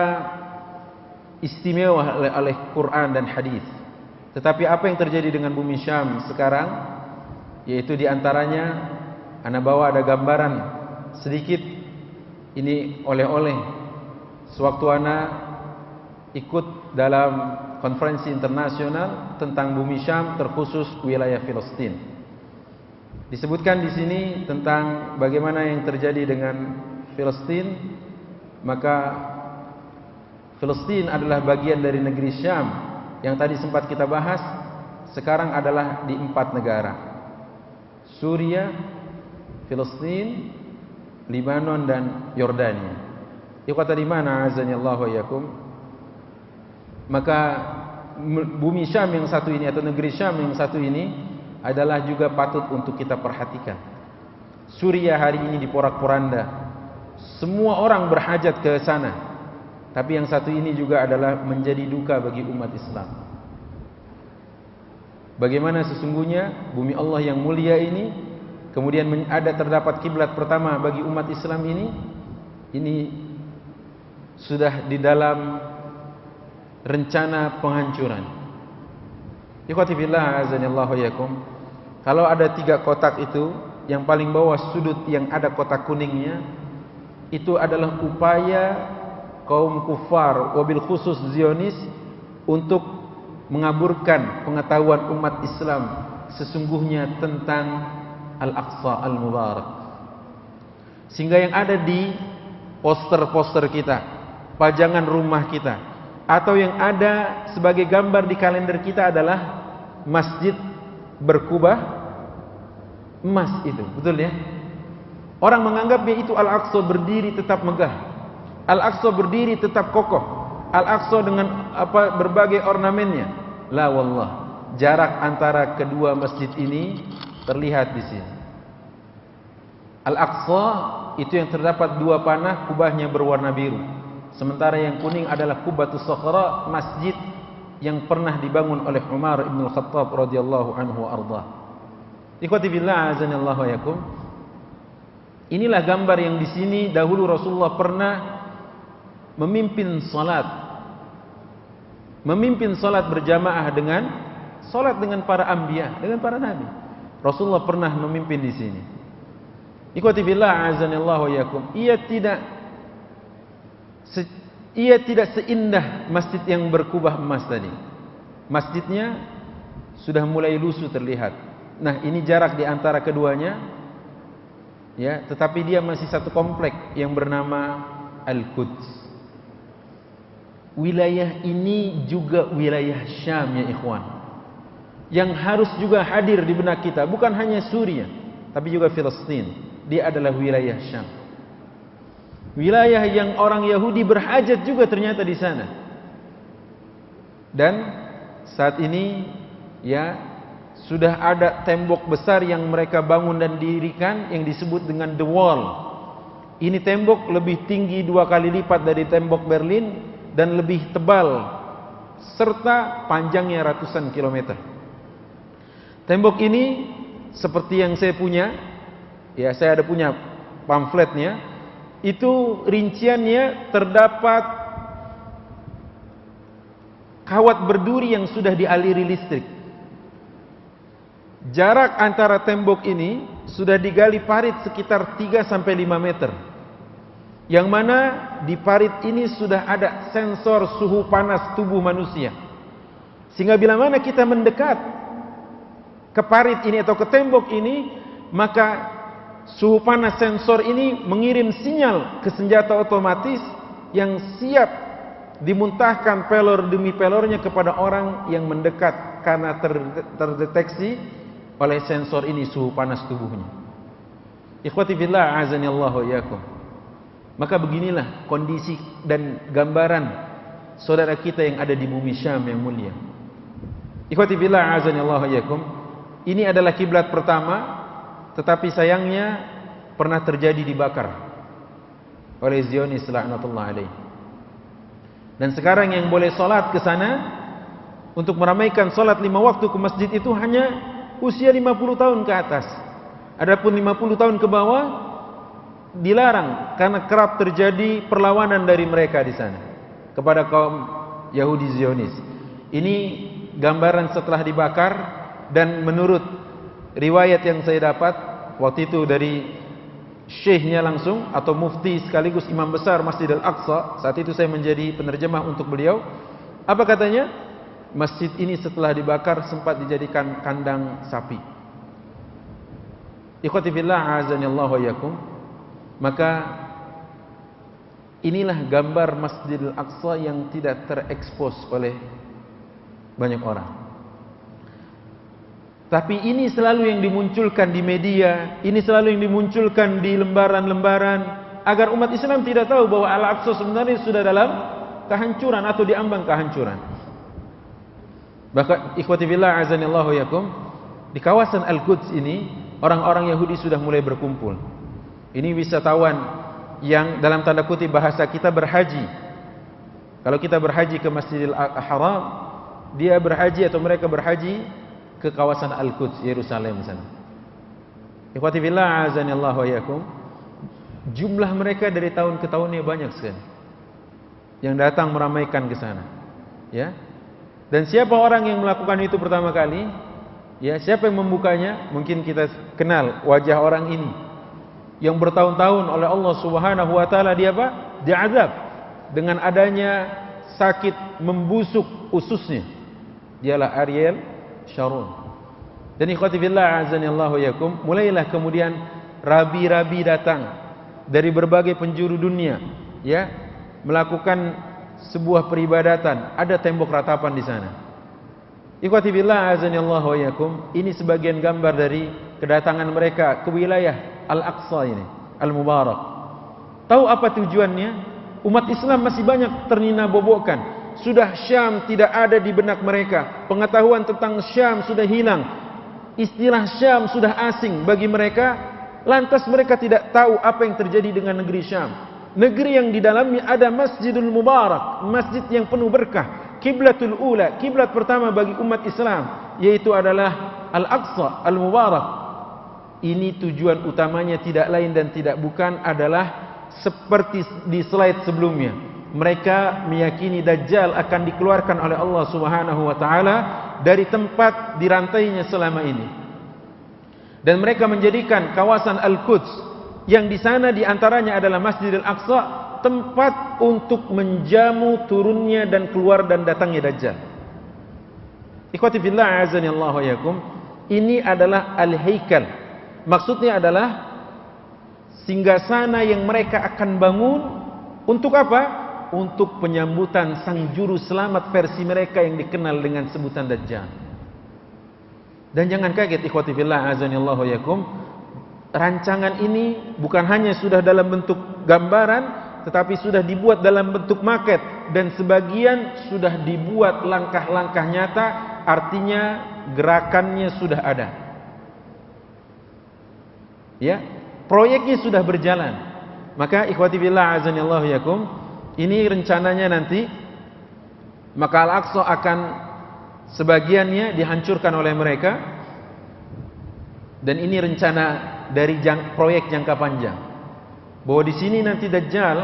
B: istimewa oleh Quran dan hadis. Tetapi apa yang terjadi dengan bumi Syam sekarang, yaitu diantaranya ana bawa ada gambaran sedikit, ini oleh-oleh sewaktu ana ikut dalam konferensi internasional tentang bumi Syam, terkhusus wilayah Filistin. Disebutkan di sini tentang bagaimana yang terjadi dengan Filistin. Maka Filistin adalah bagian dari negeri Syam yang tadi sempat kita bahas. Sekarang adalah di 4 negara: Suriah, Filistin, Lebanon, dan Yordania. Ikhwata di mana azanillahu wa yakum. Maka bumi Syam yang satu ini, atau negeri Syam yang satu ini, adalah juga patut untuk kita perhatikan. Suriah hari ini diporak-poranda, semua orang berhajat ke sana. Tapi yang satu ini juga adalah menjadi duka bagi umat Islam. Bagaimana sesungguhnya bumi Allah yang mulia ini kemudian terdapat kiblat pertama bagi umat Islam ini sudah di dalam rencana penghancuran. Ikhwati fillah azanillahu wa yakum. Kalau ada 3 kotak itu, yang paling bawah sudut yang ada kotak kuningnya, itu adalah upaya kaum kufar, wabil khusus Zionis, untuk mengaburkan pengetahuan umat Islam sesungguhnya tentang Al-Aqsa Al-Mubarak. Sehingga yang ada di poster-poster kita, pajangan rumah kita, atau yang ada sebagai gambar di kalender kita adalah masjid berkubah emas itu, betul ya? Orang menganggapnya itu Al-Aqsa berdiri tetap megah, Al-Aqsa berdiri tetap kokoh, Al-Aqsa dengan berbagai ornamennya. La wallah, jarak antara kedua masjid ini terlihat di sini. Al-Aqsa itu yang terdapat 2 panah, kubahnya berwarna biru. Sementara yang kuning adalah Qubatus Sakhra, masjid yang pernah dibangun oleh Umar ibn Khattab radhiyallahu anhu arda. Ikhwati billah azanillahu wa yakum. Inilah gambar yang di sini dahulu Rasulullah pernah memimpin salat berjamaah dengan salat dengan para anbiya, dengan para nabi. Rasulullah pernah memimpin di sini. Ikhwati billah azanillahu wa yakum. Ia tidak seindah masjid yang berkubah emas tadi. Masjidnya sudah mulai lusuh terlihat. Nah, ini jarak di antara keduanya, ya, tetapi dia masih satu komplek yang bernama Al-Quds. Wilayah ini juga wilayah Syam ya ikhwan, yang harus juga hadir di benak kita. Bukan hanya Suriah, tapi juga Filistin. Dia adalah wilayah Syam. Wilayah yang orang Yahudi berhajat juga ternyata di sana. Dan saat ini ya sudah ada tembok besar yang mereka bangun dan dirikan yang disebut dengan The Wall. Ini tembok lebih tinggi 2 kali lipat dari tembok Berlin dan lebih tebal serta panjangnya ratusan kilometer. Tembok ini seperti yang saya punya, ya saya ada punya pamfletnya. Itu rinciannya terdapat kawat berduri yang sudah dialiri listrik. Jarak antara tembok ini sudah digali parit sekitar 3-5 meter. Yang mana di parit ini sudah ada sensor suhu panas tubuh manusia. Sehingga bila mana kita mendekat ke parit ini atau ke tembok ini, maka suhu panas sensor ini mengirim sinyal ke senjata otomatis yang siap dimuntahkan pelor demi pelornya kepada orang yang mendekat karena terdeteksi oleh sensor ini suhu panas tubuhnya. Ikhwati fillah azanillahu wa iyyakum. Maka beginilah kondisi dan gambaran saudara kita yang ada di bumi Syam yang mulia. Ikhwati fillah azanillahu iyyakum, ini adalah kiblat pertama, tetapi sayangnya pernah terjadi dibakar oleh Zionis laknatullah alaih. Dan sekarang yang boleh salat ke sana untuk meramaikan salat 5 waktu ke masjid itu hanya usia 50 tahun ke atas. Adapun 50 tahun ke bawah dilarang karena kerap terjadi perlawanan dari mereka di sana kepada kaum Yahudi Zionis. Ini gambaran setelah dibakar, dan menurut riwayat yang saya dapat waktu itu dari syekhnya langsung atau mufti sekaligus imam besar Masjid Al-Aqsa, saat itu saya menjadi penerjemah untuk beliau. Apa katanya? Masjid ini setelah dibakar sempat dijadikan kandang sapi. Ikhwati fillah azanillahu wa iyyakum. Maka inilah gambar Masjidil Aqsa yang tidak terekspos oleh banyak orang. Tapi ini selalu yang dimunculkan di media, ini selalu yang dimunculkan di lembaran-lembaran, agar umat Islam tidak tahu bahwa Al-Aqsa sebenarnya sudah dalam kehancuran atau diambang kehancuran. Bahkan ikhwati fillah azanillahu wa iyyakum, di kawasan Al-Quds ini orang-orang Yahudi sudah mulai berkumpul. Ini wisatawan yang dalam tanda kutip bahasa kita berhaji. Kalau kita berhaji ke Masjidil Haram, dia berhaji atau mereka berhaji ke kawasan Al-Quds, Yerusalem sana. Ikhwati fillah azanillahu wa iyyakum, jumlah mereka dari tahun ke tahunnya banyak sekali yang datang meramaikan ke sana. Ya. Dan siapa orang yang melakukan itu pertama kali? Ya, siapa yang membukanya? Mungkin kita kenal wajah orang ini yang bertahun-tahun oleh Allah Subhanahu wa taala dia apa? Diazab dengan adanya sakit membusuk ususnya. Dialah Ariel Sharon. Dan ikhwati fillah azanillahu yakum, mulailah kemudian rabi-rabi datang dari berbagai penjuru dunia, ya, melakukan sebuah peribadatan. Ada tembok ratapan di sana. Ikhwati fillah azanillahu yakum, ini sebagian gambar dari kedatangan mereka ke wilayah Al-Aqsa ini, Al-Mubarak. Tahu apa tujuannya? Umat Islam masih banyak ternina-bobokkan. Sudah Syam tidak ada di benak mereka. Pengetahuan tentang Syam sudah hilang. Istilah Syam sudah asing bagi mereka. Lantas mereka tidak tahu apa yang terjadi dengan negeri Syam. Negeri yang di dalamnya ada Masjidul Mubarak, masjid yang penuh berkah. Kiblatul ula, kiblat pertama bagi umat Islam, yaitu adalah Al-Aqsa, Al-Mubarak. Ini tujuan utamanya tidak lain dan tidak bukan adalah seperti di slide sebelumnya. Mereka meyakini Dajjal akan dikeluarkan oleh Allah Subhanahu wa taala dari tempat dirantainya selama ini. Dan mereka menjadikan kawasan Al-Quds yang di sana di antaranya adalah Masjidil Aqsa tempat untuk menjamu turunnya dan keluar dan datangnya Dajjal. Ikhwati fillah azanillahu yakum, ini adalah Al-Haikal. Maksudnya adalah singgasana yang mereka akan bangun untuk apa? Untuk penyambutan sang juru selamat versi mereka yang dikenal dengan sebutan Dajjal. Dan jangan kaget ikhwati fillah azanillahu yakum, rancangan ini bukan hanya sudah dalam bentuk gambaran, tetapi sudah dibuat dalam bentuk maket, dan sebagian sudah dibuat langkah-langkah nyata, artinya gerakannya sudah ada. Ya, proyeknya sudah berjalan. Maka ikhwati fillah azanillahu yakum, ini rencananya nanti, maka Al-Aqsa akan sebagiannya dihancurkan oleh mereka. Dan ini rencana dari proyek jangka panjang, bahwa di sini nanti Dajjal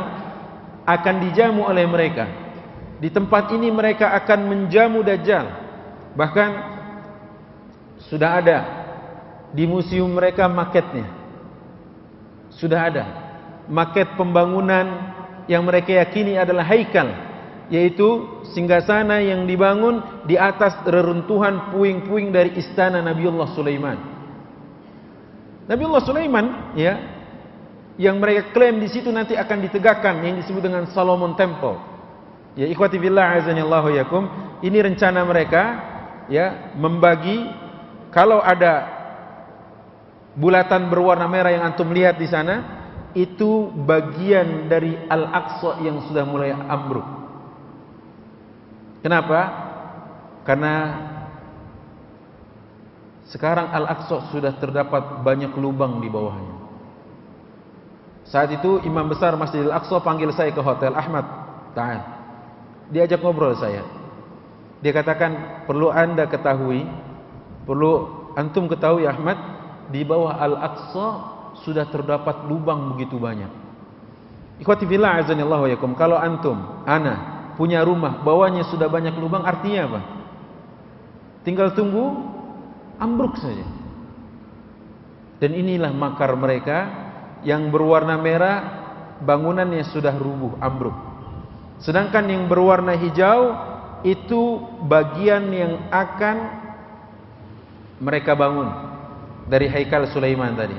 B: akan dijamu oleh mereka. Di tempat ini mereka akan menjamu Dajjal. Bahkan sudah ada di museum mereka maketnya. Sudah ada maket pembangunan yang mereka yakini adalah haikal, yaitu singgasana yang dibangun di atas reruntuhan puing-puing dari istana Nabiullah Sulaiman. Nabiullah Sulaiman, ya, yang mereka klaim di situ nanti akan ditegakkan yang disebut dengan Solomon Temple. Ya, ikhwati fillah azanillahu yakum, ini rencana mereka, ya, membagi, kalau ada bulatan berwarna merah yang antum lihat di sana, itu bagian dari Al-Aqsa yang sudah mulai ambruk. Kenapa? Karena
A: Sekarang Al-Aqsa sudah terdapat banyak lubang di bawahnya. Saat itu imam besar Masjidil Aqsa panggil saya ke hotel. Ahmad, ta'al. Diajak ngobrol saya. Dia katakan, perlu anda ketahui, perlu antum ketahui Ahmad, di bawah Al-Aqsa sudah terdapat lubang begitu banyak. Ikhwati fillah azanillahu wa yakum. Kalau antum, ana punya rumah, bawahnya sudah banyak lubang, artinya apa? Tinggal tunggu ambruk saja. Dan inilah makar mereka yang berwarna merah, bangunannya sudah rubuh, ambruk. Sedangkan yang berwarna hijau itu bagian yang akan mereka bangun dari Haikal Sulaiman tadi.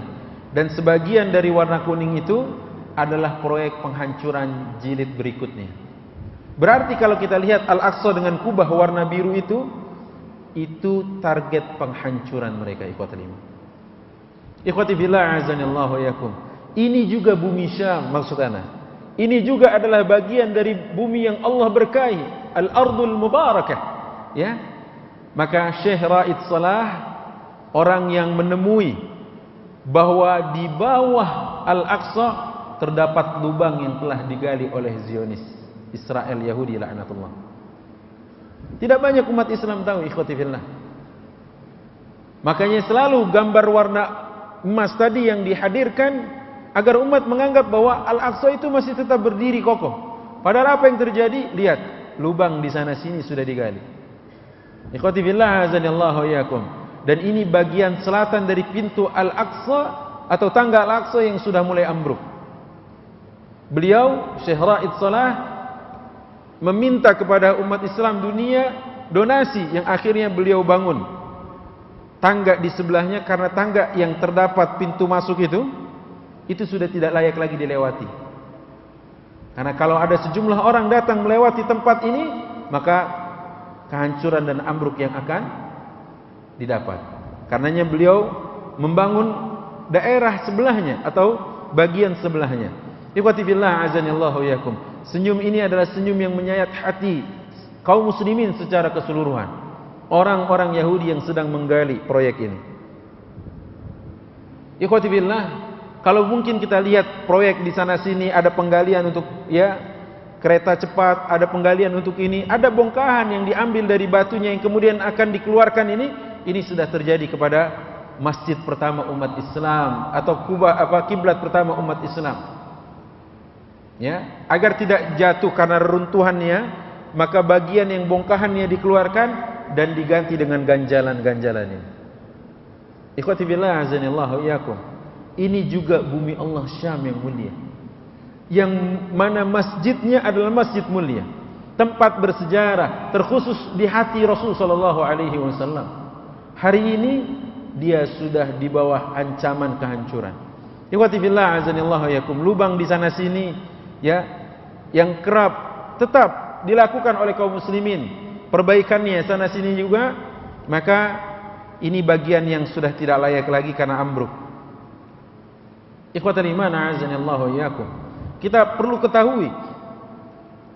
A: Dan sebagian dari warna kuning itu adalah proyek penghancuran jilid berikutnya. Berarti kalau kita lihat Al-Aqsa dengan kubah warna biru itu target penghancuran mereka. Ikhwati billah azanillahu yakum. Ini juga bumi Syam maksud ana. Ini juga adalah bagian dari bumi yang Allah berkahi, al-ardul mubarakah. Ya. Maka Syekh Raid Salah, orang yang menemui bahwa di bawah Al-Aqsa terdapat lubang yang telah digali oleh Zionis Israel Yahudi laknatullah. Tidak banyak umat Islam tahu, ikhwati fillah. Makanya selalu gambar warna emas tadi yang dihadirkan agar umat menganggap bahwa Al-Aqsa itu masih tetap berdiri kokoh. Padahal apa yang terjadi? Lihat, lubang di sana sini sudah digali. Ikhwati fillah azanillahu iyyakum. Dan ini bagian selatan dari pintu Al-Aqsa atau tangga Al-Aqsa yang sudah mulai ambruk. Beliau Syekh Raid Salah meminta kepada umat Islam dunia donasi yang akhirnya beliau bangun tangga di sebelahnya, karena tangga yang terdapat pintu masuk itu sudah tidak layak lagi dilewati. Karena kalau ada sejumlah orang datang melewati tempat ini, maka kehancuran dan ambruk yang akan didapat. Karenanya beliau membangun daerah sebelahnya atau bagian sebelahnya. Ikhwati fillah azanillahu yakum. Senyum ini adalah senyum yang menyayat hati kaum muslimin secara keseluruhan. Orang-orang Yahudi yang sedang menggali proyek ini. Ikhwati billah, kalau mungkin kita lihat proyek di sana sini ada penggalian untuk kereta cepat, ada penggalian untuk ini, ada bongkahan yang diambil dari batunya yang kemudian akan dikeluarkan ini sudah terjadi kepada masjid pertama umat Islam atau kiblat pertama umat Islam. Ya, agar tidak jatuh karena reruntuhannya, maka bagian yang bongkahannya dikeluarkan dan diganti dengan ganjalan-ganjalan ini. Ikhwati billah azanillahu iyyakum. Ini juga bumi Allah Syam yang mulia, yang mana masjidnya adalah masjid mulia, tempat bersejarah, terkhusus di hati Rasul sallallahu alaihi wasallam. Hari ini dia sudah di bawah ancaman kehancuran. Ikhwati billah azanillahu iyyakum. Lubang di sana sini yang kerap tetap dilakukan oleh kaum muslimin, perbaikannya sana sini juga, maka ini bagian yang sudah tidak layak lagi karena ambruk. Ikhwatal iman a'azanillahu iyyakum. Kita perlu ketahui,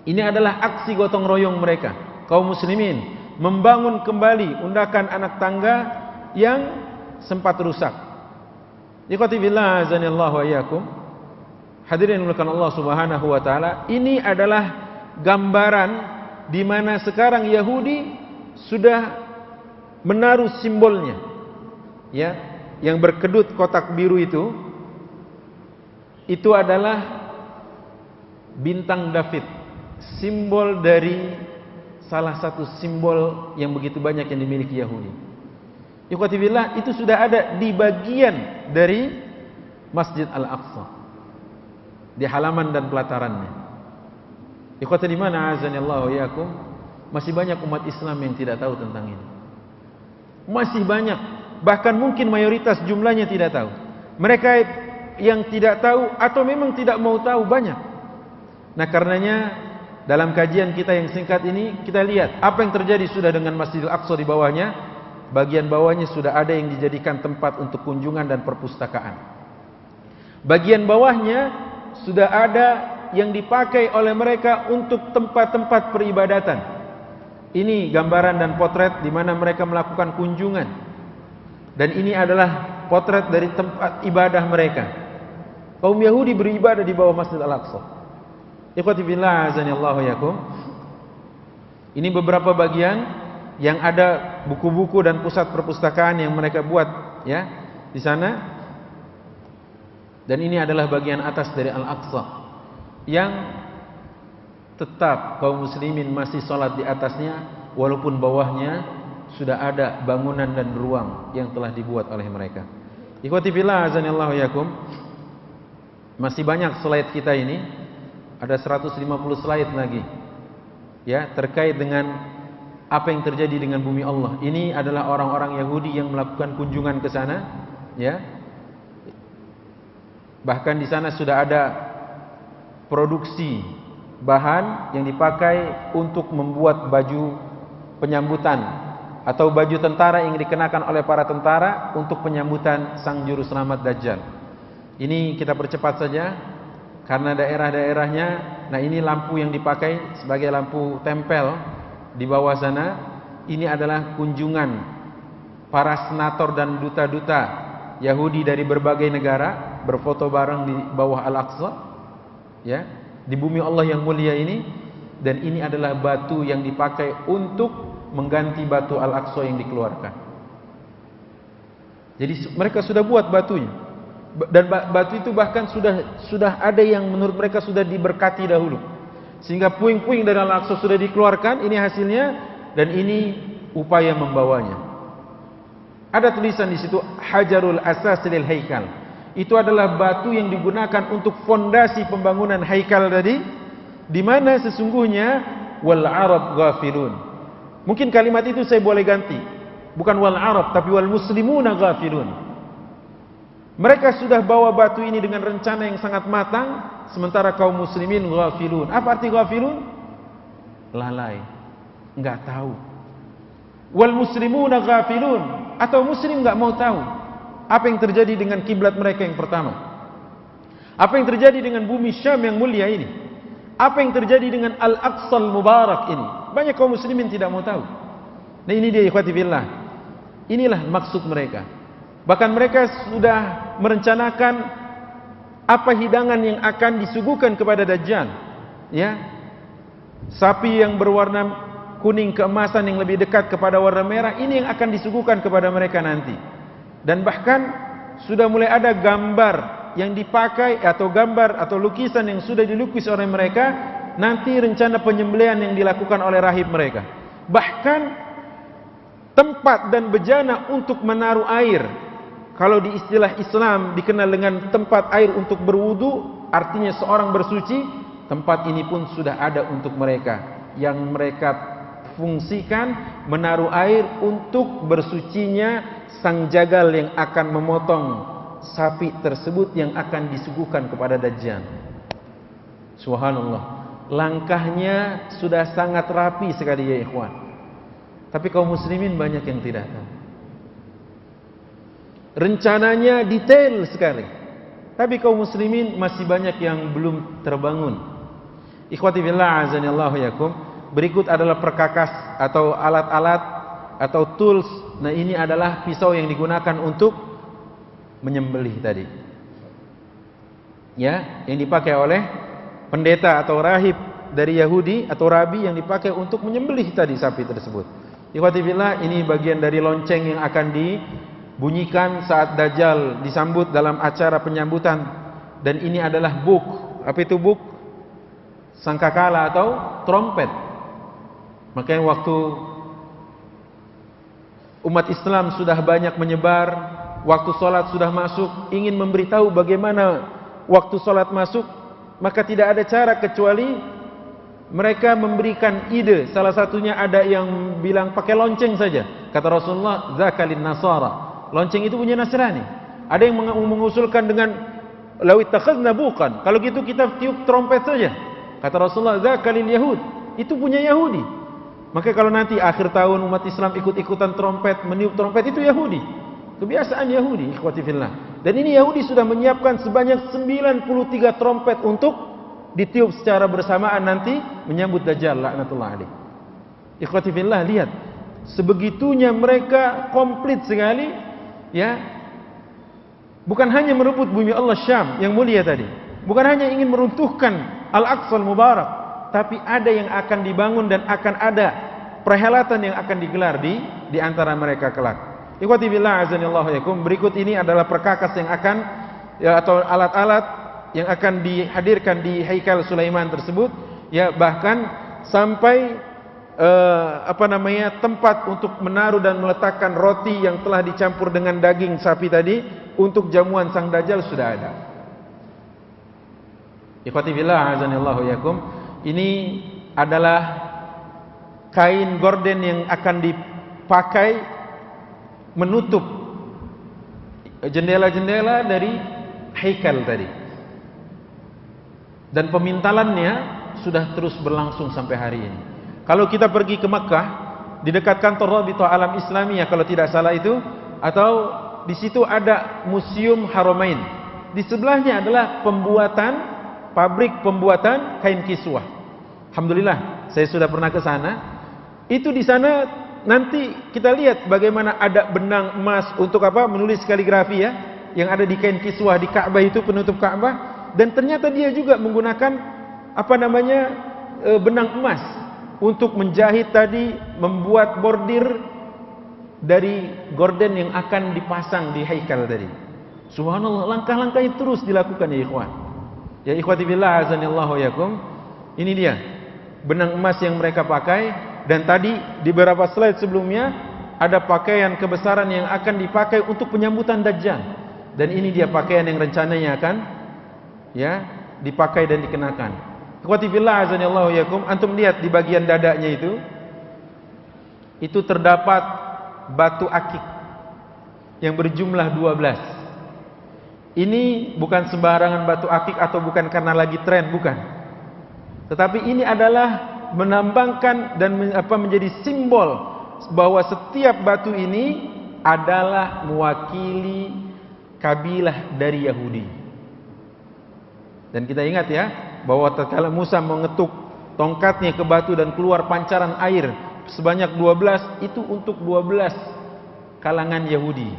A: ini adalah aksi gotong royong mereka, kaum muslimin, membangun kembali undakan anak tangga yang sempat rusak. Ikhwati billah a'azanillahu iyyakum. Hadirin dimuliakan Allah Subhanahu wa taala, ini adalah gambaran di mana sekarang Yahudi sudah menaruh simbolnya. Yang berkedut kotak biru itu adalah bintang David, simbol dari salah satu simbol yang begitu banyak yang dimiliki Yahudi. Ikhwati billah, itu sudah ada di bagian dari Masjid Al-Aqsa, di halaman dan pelatarannya. Ikhwati liman a'azanillahu iyyakum. Masih banyak umat Islam yang tidak tahu tentang ini. Masih banyak, bahkan mungkin mayoritas jumlahnya tidak tahu. Mereka yang tidak tahu atau memang tidak mau tahu banyak. Nah, karenanya dalam kajian kita yang singkat ini, kita lihat apa yang terjadi sudah dengan Masjidil Aqsa di bawahnya. Bagian bawahnya sudah ada yang dijadikan tempat untuk kunjungan dan perpustakaan. Bagian bawahnya sudah ada yang dipakai oleh mereka untuk tempat-tempat peribadatan. Ini gambaran dan potret di mana mereka melakukan kunjungan.
B: Dan ini adalah potret dari tempat ibadah mereka. Kaum Yahudi beribadah di bawah Masjid Al-Aqsa. Ikhwati fillah azanillahu yakum. Ini beberapa bagian yang ada buku-buku dan pusat perpustakaan yang mereka buat ya di sana. Dan ini adalah bagian atas dari Al-Aqsa yang tetap kaum muslimin masih sholat di atasnya, walaupun bawahnya sudah ada bangunan dan ruang yang telah dibuat oleh mereka. Ikhwati fillah azanillahu yakum. Masih banyak slide kita ini, ada 150 slide lagi ya, terkait dengan apa yang terjadi dengan bumi Allah. Ini adalah orang-orang Yahudi yang melakukan kunjungan ke sana ya. Bahkan di sana sudah ada produksi bahan yang dipakai untuk membuat baju penyambutan atau baju tentara yang dikenakan oleh para tentara untuk penyambutan sang juru selamat Dajjal. Ini kita percepat saja karena daerah-daerahnya. Nah, ini lampu yang dipakai sebagai lampu tempel di bawah sana. Ini adalah kunjungan para senator dan duta-duta Yahudi dari berbagai negara berfoto bareng di bawah Al-Aqsa ya, di bumi Allah yang mulia ini. Dan ini adalah batu yang dipakai untuk mengganti batu Al-Aqsa yang dikeluarkan. Jadi mereka sudah buat batunya, dan batu itu bahkan sudah ada yang menurut mereka sudah diberkati dahulu, sehingga puing-puing dari Al-Aqsa sudah dikeluarkan. Ini hasilnya, dan ini upaya membawanya. Ada tulisan di situ Hajarul Asas lil Haikal. Itu adalah batu yang digunakan untuk fondasi pembangunan haikal tadi, di mana sesungguhnya wal Arab ghafilun. Mungkin kalimat itu saya boleh ganti, bukan wal Arab tapi wal muslimuna ghafilun. Mereka sudah bawa batu ini dengan rencana yang sangat matang, sementara kaum muslimin ghafilun. Apa arti ghafilun? Lalai, enggak tahu. Wal muslimuna ghafilun, atau muslim enggak mau tahu apa yang terjadi dengan kiblat mereka yang pertama, apa yang terjadi dengan bumi Syam yang mulia ini, apa yang terjadi dengan Al-Aqsa Al-Mubarak ini. Banyak kaum muslimin tidak mau tahu. Nah, ini dia ikhwati fillah. Inilah maksud mereka. Bahkan mereka sudah merencanakan apa hidangan yang akan disuguhkan kepada Dajjal ya. Sapi yang berwarna kuning keemasan yang lebih dekat kepada warna merah, ini yang akan disuguhkan kepada mereka nanti. Dan bahkan sudah mulai ada gambar yang dipakai, atau gambar atau lukisan yang sudah dilukis oleh mereka, nanti rencana penyembelihan yang dilakukan oleh rahib mereka. Bahkan tempat dan bejana untuk menaruh air, kalau di istilah Islam dikenal dengan tempat air untuk berwudu, artinya seorang bersuci. Tempat ini pun sudah ada untuk mereka, yang mereka fungsikan menaruh air untuk bersucinya sang jagal yang akan memotong sapi tersebut yang akan disuguhkan kepada Dajjal. Subhanallah, langkahnya sudah sangat rapi sekali ya ikhwan. Tapi kaum muslimin banyak yang tidak tahu. Rencananya detail sekali, tapi kaum muslimin masih banyak yang belum terbangun. Ikhwati fillah azanillahu yakum. Berikut adalah perkakas atau alat-alat atau tools. Nah, ini adalah pisau yang digunakan untuk menyembelih tadi ya, yang dipakai oleh pendeta atau rahib dari Yahudi atau rabi, yang dipakai untuk menyembelih tadi sapi tersebut. Ikhwati fillah, ini bagian dari lonceng yang akan dibunyikan saat Dajjal disambut dalam acara penyambutan. Dan ini adalah buk. Apa itu buk? Sangkakala atau trompet. Makanya waktu umat Islam sudah banyak menyebar, waktu sholat sudah masuk, ingin memberitahu bagaimana waktu sholat masuk, maka tidak ada cara kecuali mereka memberikan ide. Salah satunya ada yang bilang pakai lonceng saja. Kata Rasulullah, zakalin nasara, lonceng itu punya Nasrani. Ada yang mengusulkan dengan lawit takhazna bukan, kalau gitu kita tiup trompet saja. Kata Rasulullah, zakalil yahud, itu punya Yahudi. Maka kalau nanti akhir tahun umat Islam ikut-ikutan trompet, meniup trompet, itu Yahudi, kebiasaan Yahudi ikhwati fillah. Dan ini Yahudi sudah menyiapkan sebanyak 93 trompet untuk ditiup secara bersamaan nanti menyambut Dajjal laknatullah alaih. Ikhwati fillah, lihat sebegitunya mereka komplit sekali ya, bukan hanya merebut bumi Allah Syam yang mulia tadi, bukan hanya ingin meruntuhkan Al-Aqsa Al-Mubarak, tapi ada yang akan dibangun dan akan ada perhelatan yang akan digelar di antara mereka kelak. Ikhwati billah azanillahu yakum, berikut ini adalah perkakas yang akan ya, atau alat-alat yang akan dihadirkan di Haikal Sulaiman tersebut, ya, bahkan sampai tempat untuk menaruh dan meletakkan roti yang telah dicampur dengan daging sapi tadi untuk jamuan sang dajjal sudah ada. Ikhwati billah azanillahu yakum, ini adalah kain gorden yang akan dipakai menutup jendela-jendela dari Haikal tadi, dan pemintalannya sudah terus berlangsung sampai hari ini. Kalau kita pergi ke Makkah, di dekat kantor Rabithah Alam Islamiyah kalau tidak salah itu, atau di situ ada Museum Haramain, di sebelahnya adalah pabrik pembuatan kain kiswah. Alhamdulillah saya sudah pernah ke sana. Itu di sana nanti kita lihat bagaimana ada benang emas untuk menulis kaligrafi, ya, yang ada di kain kiswah di Ka'bah itu, penutup Ka'bah, dan ternyata dia juga menggunakan benang emas untuk menjahit tadi, membuat bordir dari gorden yang akan dipasang di Haikal tadi. Subhanallah, langkah-langkah itu terus dilakukan, ya ikhwan. Ya ikhwati billah azanillahu yakum, ini dia benang emas yang mereka pakai. Dan tadi di beberapa slide sebelumnya ada pakaian kebesaran yang akan dipakai untuk penyambutan Dajjal. Dan ini dia pakaian yang rencananya akan, ya, dipakai dan dikenakan. Ikhwati fillah azanillahu yakum, antum lihat di bagian dadanya itu terdapat batu akik yang berjumlah 12. Ini bukan sembarangan batu akik atau bukan karena lagi tren, bukan. Tetapi ini adalah menambangkan dan menjadi simbol bahwa setiap batu ini adalah mewakili kabilah dari Yahudi. Dan kita ingat, ya, bahwa tatkala Musa mengetuk tongkatnya ke batu dan keluar pancaran air sebanyak 12, itu untuk 12 kalangan Yahudi,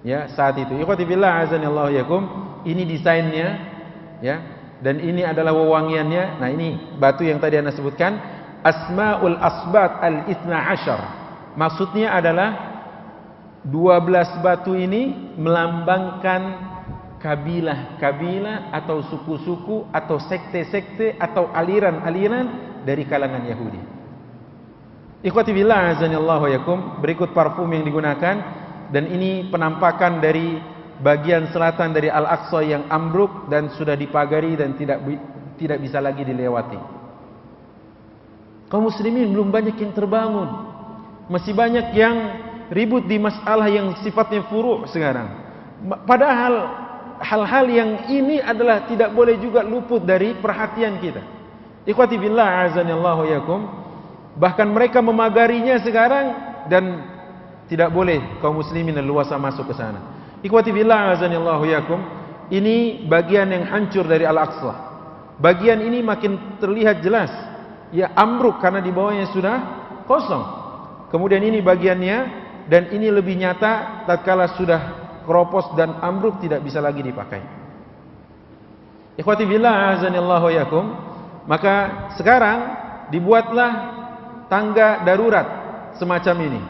B: ya, saat itu. Ikhwati billah azanillahu yakum, ini desainnya, ya. Dan ini adalah wewangiannya. Nah, ini batu yang tadi Anda sebutkan, Asmaul Asbat al-Ithna Ashar. Maksudnya adalah 12 batu ini melambangkan kabilah-kabilah atau suku-suku atau sekte-sekte atau aliran-aliran dari kalangan Yahudi. Ikhwati billah azanillahu yakum, berikut parfum yang digunakan, dan ini penampakan dari bagian selatan dari Al-Aqsa yang ambruk dan sudah dipagari dan tidak bisa lagi dilewati. Kaum muslimin belum banyak yang terbangun, masih banyak yang ribut di masalah yang sifatnya furu' sekarang. Padahal hal-hal yang ini adalah tidak boleh juga luput dari perhatian kita. Ikhwati billah azanillahu yakum, bahkan mereka memagarinya sekarang dan tidak boleh kaum muslimin leluasa masuk ke sana. Ikhwati billah azanillahu yakum, ini bagian yang hancur dari Al-Aqsa. Bagian ini makin terlihat jelas, ya, ambruk karena di bawahnya sudah kosong. Kemudian ini bagiannya, dan ini lebih nyata tatkala sudah keropos dan ambruk tidak bisa lagi dipakai. Ikhwati billah azanillahu yakum, maka sekarang dibuatlah tangga darurat semacam ini,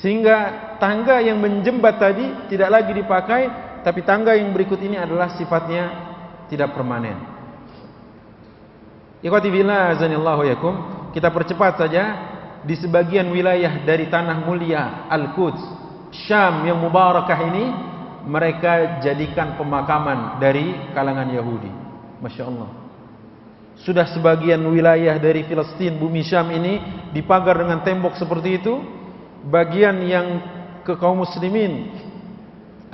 B: sehingga tangga yang menjembat tadi tidak lagi dipakai, tapi tangga yang berikut ini adalah sifatnya tidak permanen. Ikhwati billah azanillahu yakum, kita percepat saja. Di sebagian wilayah dari tanah mulia Al-Quds, Syam yang mubarakah ini, mereka jadikan pemakaman dari kalangan Yahudi. Masya Allah. Sudah sebagian wilayah dari Filistin, bumi Syam ini dipagar dengan tembok seperti itu. Bagian yang ke kaum muslimin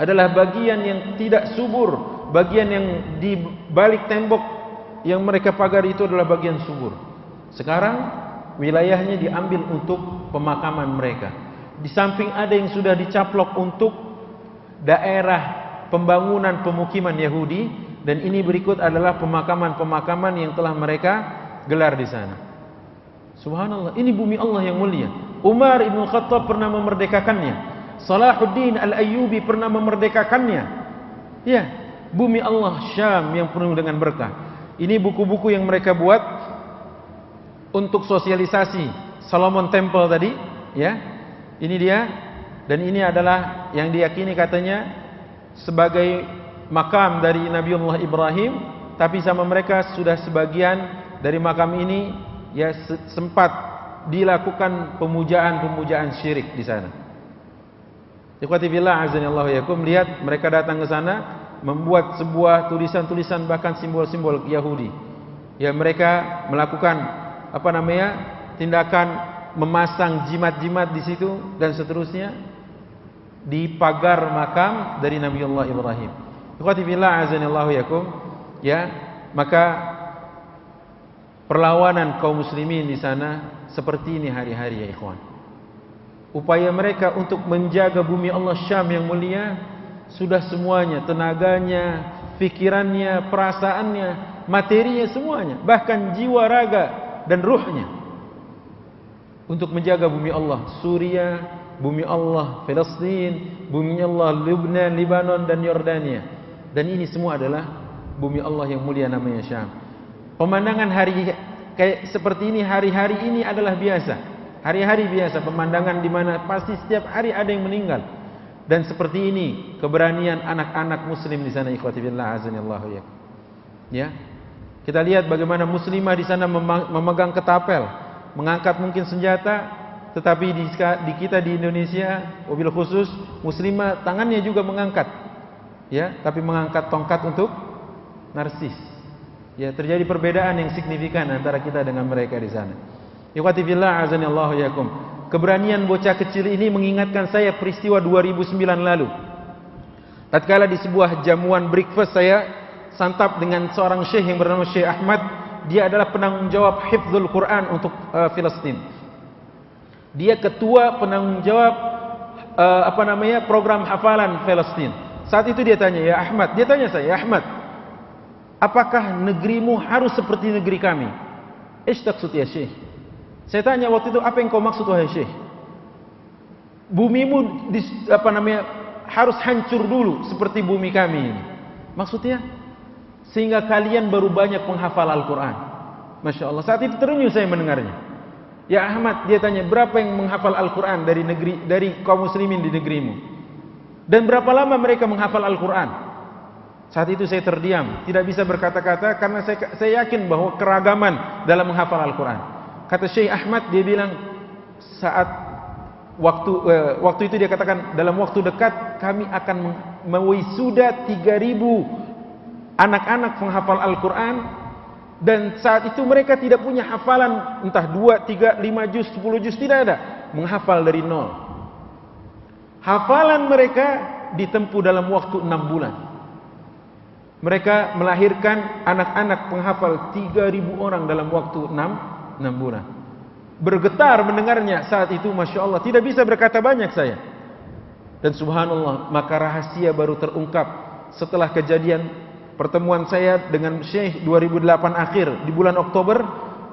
B: adalah bagian yang tidak subur. Bagian yang di balik tembok yang mereka pagar itu adalah bagian subur. Sekarang wilayahnya diambil untuk pemakaman mereka. Di samping ada yang sudah dicaplok untuk daerah pembangunan pemukiman Yahudi, dan ini berikut adalah pemakaman-pemakaman yang telah mereka gelar di sana. Subhanallah, ini bumi Allah yang mulia. Umar ibn Khattab pernah memerdekakannya. Salahuddin Al-Ayyubi pernah memerdekakannya. Ya, bumi Allah Syam yang penuh dengan berkah. Ini buku-buku yang mereka buat untuk sosialisasi Solomon Temple tadi, ya. Ini dia, dan ini adalah yang diyakini katanya sebagai makam dari Nabiullah Ibrahim, tapi sama mereka sudah sebagian dari makam ini ya sempat dilakukan pemujaan syirik di sana. Ikhwati fillah azanillahu yakum, lihat mereka datang ke sana membuat sebuah tulisan-tulisan bahkan simbol-simbol Yahudi. Ya, mereka melakukan tindakan memasang jimat-jimat di situ dan seterusnya di pagar makam dari Nabiullah Ibrahim. Ikhwati fillah azanillahu yakum, ya, maka perlawanan kaum muslimin di sana seperti ini hari-hari ya ikhwan. Upaya mereka untuk menjaga bumi Allah Syam yang mulia sudah semuanya, tenaganya, pikirannya, perasaannya, materinya, semuanya, bahkan jiwa, raga dan ruhnya untuk menjaga bumi Allah Suriah, bumi Allah Palestina, bumi Allah Lebanon, Libanon dan Yordania. Dan ini semua adalah bumi Allah yang mulia namanya Syam. Pemandangan hari kayak seperti ini hari-hari ini adalah biasa. Hari-hari biasa, pemandangan di mana pasti setiap hari ada yang meninggal. Dan seperti ini keberanian anak-anak muslim di sana, ikhwati billah azanillahu ya. Ya. Kita lihat bagaimana muslimah di sana memegang ketapel, mengangkat mungkin senjata, tetapi di kita di Indonesia, wabil khusus muslimah tangannya juga mengangkat. Ya, tapi mengangkat tongkat untuk narsis. Ya, terjadi perbedaan yang signifikan antara kita dengan mereka di sana. Ikhwati fillah azanillahu yakum. Keberanian bocah kecil ini mengingatkan saya peristiwa 2009 lalu. Tatkala di sebuah jamuan breakfast saya santap dengan seorang syekh yang bernama Syekh Ahmad. Dia adalah penanggung jawab hifdzul Quran untuk Palestina. Dia ketua penanggung jawab program hafalan Palestina. Saat itu dia tanya, ya Ahmad, dia tanya saya, ya Ahmad, apakah negerimu harus seperti negeri kami? Ish taqsud ya Syekh? Saya tanya waktu itu, apa yang kau maksud wahai Syekh? Bumimu harus hancur dulu seperti bumi kami ini. Maksudnya sehingga kalian baru banyak menghafal Al-Quran. Masya Allah, saat itu terenyuh saya mendengarnya. Ya Ahmad, dia tanya, berapa yang menghafal Al-Quran dari kaum muslimin di negerimu? Dan berapa lama mereka menghafal Al-Quran? Saat itu saya terdiam, tidak bisa berkata-kata karena saya yakin bahwa keragaman dalam menghafal Al-Quran. Kata Syekh Ahmad, dia bilang saat waktu itu dia katakan dalam waktu dekat kami akan mewisuda 3.000 anak-anak penghafal Al-Quran, dan saat itu mereka tidak punya hafalan entah 2, 3, 5 juz, 10 juz, tidak ada, menghafal dari nol. Hafalan mereka ditempuh dalam waktu 6 bulan. Mereka melahirkan anak-anak penghafal 3.000 orang dalam waktu 6 bulan. Bergetar mendengarnya saat itu, Masya Allah, tidak bisa berkata banyak saya. Dan subhanallah, maka rahasia baru terungkap setelah kejadian pertemuan saya dengan Syekh 2008 akhir di bulan Oktober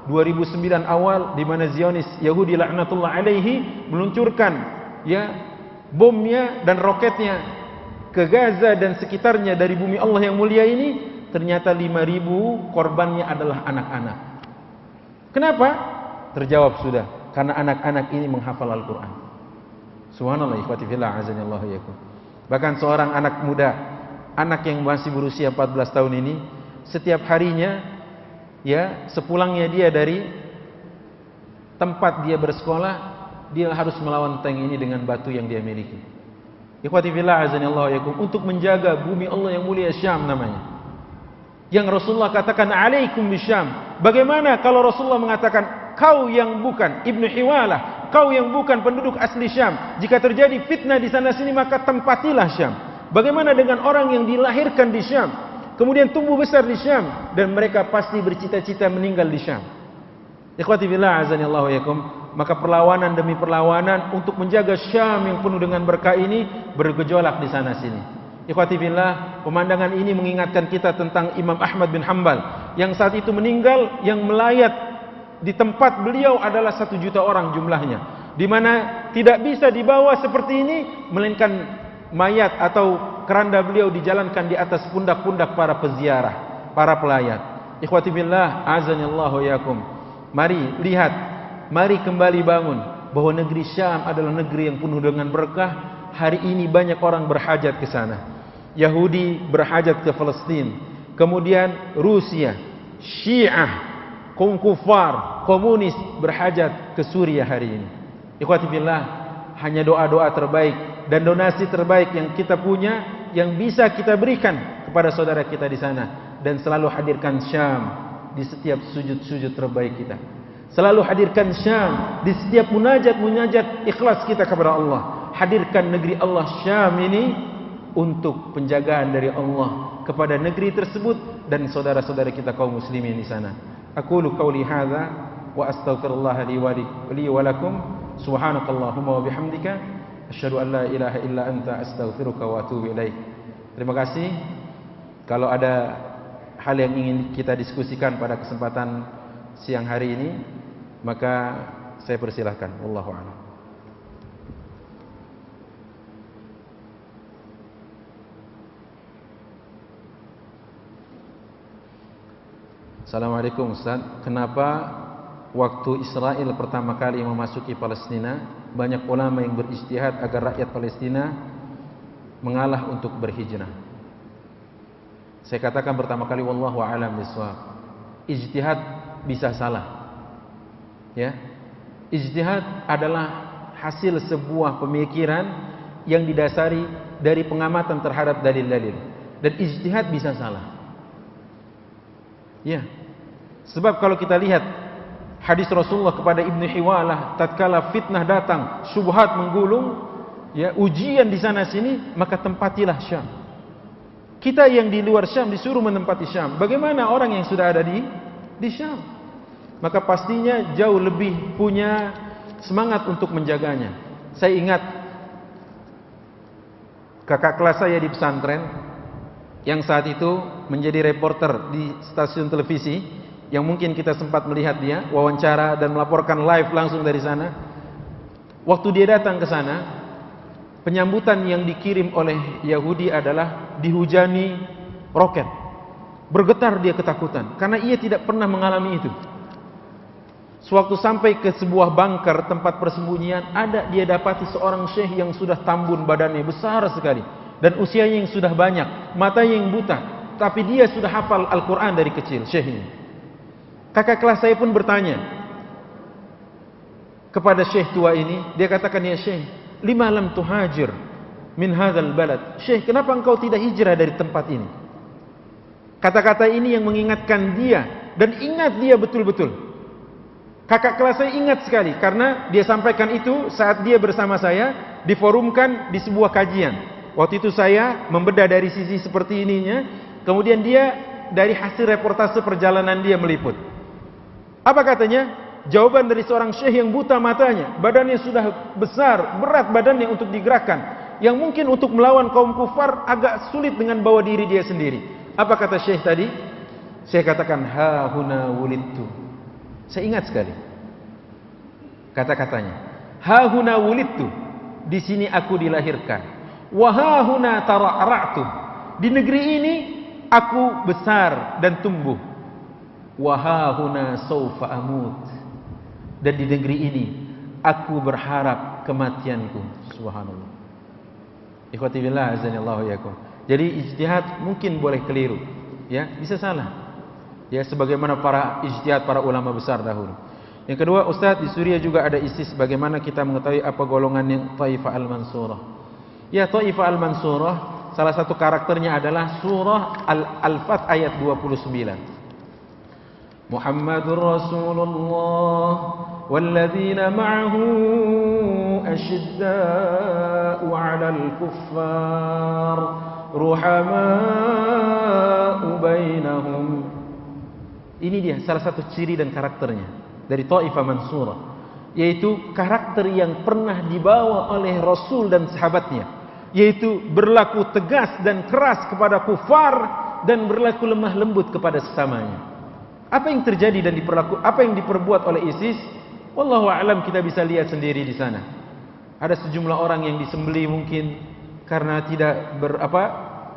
B: 2009 awal, di mana Zionis Yahudi laknatullah alaihi meluncurkan bomnya dan roketnya ke Gaza dan sekitarnya dari bumi Allah yang mulia ini. Ternyata 5.000 korbannya adalah anak-anak. Kenapa? Terjawab sudah, karena anak-anak ini menghafal Al-Quran. Subhanallah, ikhwati fillah azanillahu yakum. Bahkan seorang anak muda, anak yang masih berusia 14 tahun ini, setiap harinya sepulangnya dia dari tempat dia bersekolah, dia harus melawan tank ini dengan batu yang dia miliki. Ikhwati fillah azanillahu yakum, untuk menjaga bumi Allah yang mulia Syam namanya. Yang Rasulullah katakan alaikum bisyam. Bagaimana kalau Rasulullah mengatakan kau yang bukan Ibnu Hiwalah, kau yang bukan penduduk asli Syam, jika terjadi fitnah di sana sini maka tempatilah Syam. Bagaimana dengan orang yang dilahirkan di Syam, kemudian tumbuh besar di Syam, dan mereka pasti bercita-cita meninggal di Syam. Ikhwati fillah azanillahu yakum. Maka perlawanan demi perlawanan untuk menjaga Syam yang penuh dengan berkah ini bergejolak di sana sini. Ikhwati fillah, pemandangan ini mengingatkan kita tentang Imam Ahmad bin Hanbal yang saat itu meninggal, yang melayat di tempat beliau adalah 1 juta orang jumlahnya, di mana tidak bisa dibawa seperti ini, melainkan mayat atau keranda beliau dijalankan di atas pundak-pundak para peziarah, para pelayat. Ikhwati billah, azanillahu yakum. Mari lihat, mari kembali bangun bahwa negeri Syam adalah negeri yang penuh dengan berkah. Hari ini banyak orang berhajat ke sana. Yahudi berhajat ke Palestina, kemudian Rusia, Syiah, kaum kufar, komunis berhajat ke Suriah hari ini. Ikhwati billah, hanya doa-doa terbaik dan donasi terbaik yang kita punya yang bisa kita berikan kepada saudara kita di sana, dan selalu hadirkan Syam di setiap sujud-sujud terbaik kita. Selalu hadirkan Syam di setiap munajat-munajat ikhlas kita kepada Allah. Hadirkan negeri Allah Syam ini untuk penjagaan dari Allah kepada negeri tersebut dan saudara-saudara kita kaum muslimin di sana. Aqulu qauli hadza wa astaghfirullah li wa lakum. Subhanakallahumma wa bihamdika asyhadu an la ilaha illa anta astaghfiruka wa atubu ilaik. Terima kasih. Kalau ada hal yang ingin kita diskusikan pada kesempatan siang hari ini, maka saya persilahkan. Wallahu a'lam. Assalamualaikum Ustaz, kenapa waktu Israel pertama kali memasuki Palestina, banyak ulama yang berijtihad agar rakyat Palestina mengalah untuk berhijrah? Saya katakan pertama kali, wallahu a'lam bishawab. Ijtihad bisa salah. Ya. Ijtihad adalah hasil sebuah pemikiran yang didasari dari pengamatan terhadap dalil-dalil. Dan ijtihad bisa salah. Ya. Sebab kalau kita lihat hadis Rasulullah kepada Ibnu Hiwalah tatkala fitnah datang, syubhat menggulung, ya, ujian di sana sini, maka tempatilah Syam. Kita yang di luar Syam disuruh menempati Syam. Bagaimana orang yang sudah ada di Syam? Maka pastinya jauh lebih punya semangat untuk menjaganya. Saya ingat kakak kelas saya di pesantren yang saat itu menjadi reporter di stasiun televisi, yang mungkin kita sempat melihat dia wawancara dan melaporkan live langsung dari sana. Waktu dia datang ke sana, penyambutan yang dikirim oleh Yahudi adalah dihujani roket. Bergetar dia ketakutan karena ia tidak pernah mengalami itu. Sewaktu sampai ke sebuah bunker tempat persembunyian, ada dia dapati seorang syekh yang sudah tambun badannya, besar sekali, dan usianya yang sudah banyak, matanya yang buta, tapi dia sudah hafal Al-Quran dari kecil, syekh ini. Kakak kelas saya pun bertanya kepada syekh tua ini, dia katakan, ya syekh, lima lam tuhajir min hadzal balad. Syekh, kenapa engkau tidak hijrah dari tempat ini? Kata-kata ini yang mengingatkan dia, dan ingat dia betul-betul. Kakak kelas saya ingat sekali karena dia sampaikan itu saat dia bersama saya diforumkan di sebuah kajian. Waktu itu saya membedah dari sisi seperti ininya, kemudian dia dari hasil reportase perjalanan dia meliput. Apa katanya? Jawaban dari seorang syekh yang buta matanya, badannya sudah besar, berat badannya untuk digerakkan, yang mungkin untuk melawan kaum kufar agak sulit dengan bawa diri dia sendiri. Apa kata syekh tadi? Saya katakan, ha huna wulidtu. Saya ingat sekali kata-katanya. Ha huna wulidtu, di sini aku dilahirkan. Wa ha huna tara'ra'tu, di negeri ini aku besar dan tumbuh. Wa ha huna saufa amut, dan di negeri ini aku berharap kematianku. Subhanallah. Ikhwati billah azanillahu yakum. Jadi ijtihad mungkin boleh keliru, ya, bisa salah. Ya, sebagaimana para ijtihad para ulama besar dahulu. Yang kedua, Ustaz, di Suriah juga ada ISIS. Bagaimana kita mengetahui apa golongan yang Taifah Al-Mansurah? Ya, Taifah Al-Mansurah, salah satu karakternya adalah surah Al-Fath ayat 29. Muhammadur Rasulullah walladzina ma'ahu asyidda'u 'alal kuffar ruhama'u bainahum. Ini dia salah satu ciri dan karakternya dari Taifah Mansurah, yaitu karakter yang pernah dibawa oleh Rasul dan sahabatnya, yaitu berlaku tegas dan keras kepada kufar dan berlaku lemah lembut kepada sesamanya. Apa yang terjadi dan apa yang diperbuat oleh ISIS, wallahu a'lam, kita bisa lihat sendiri di sana. Ada sejumlah orang yang disembelih mungkin karena tidak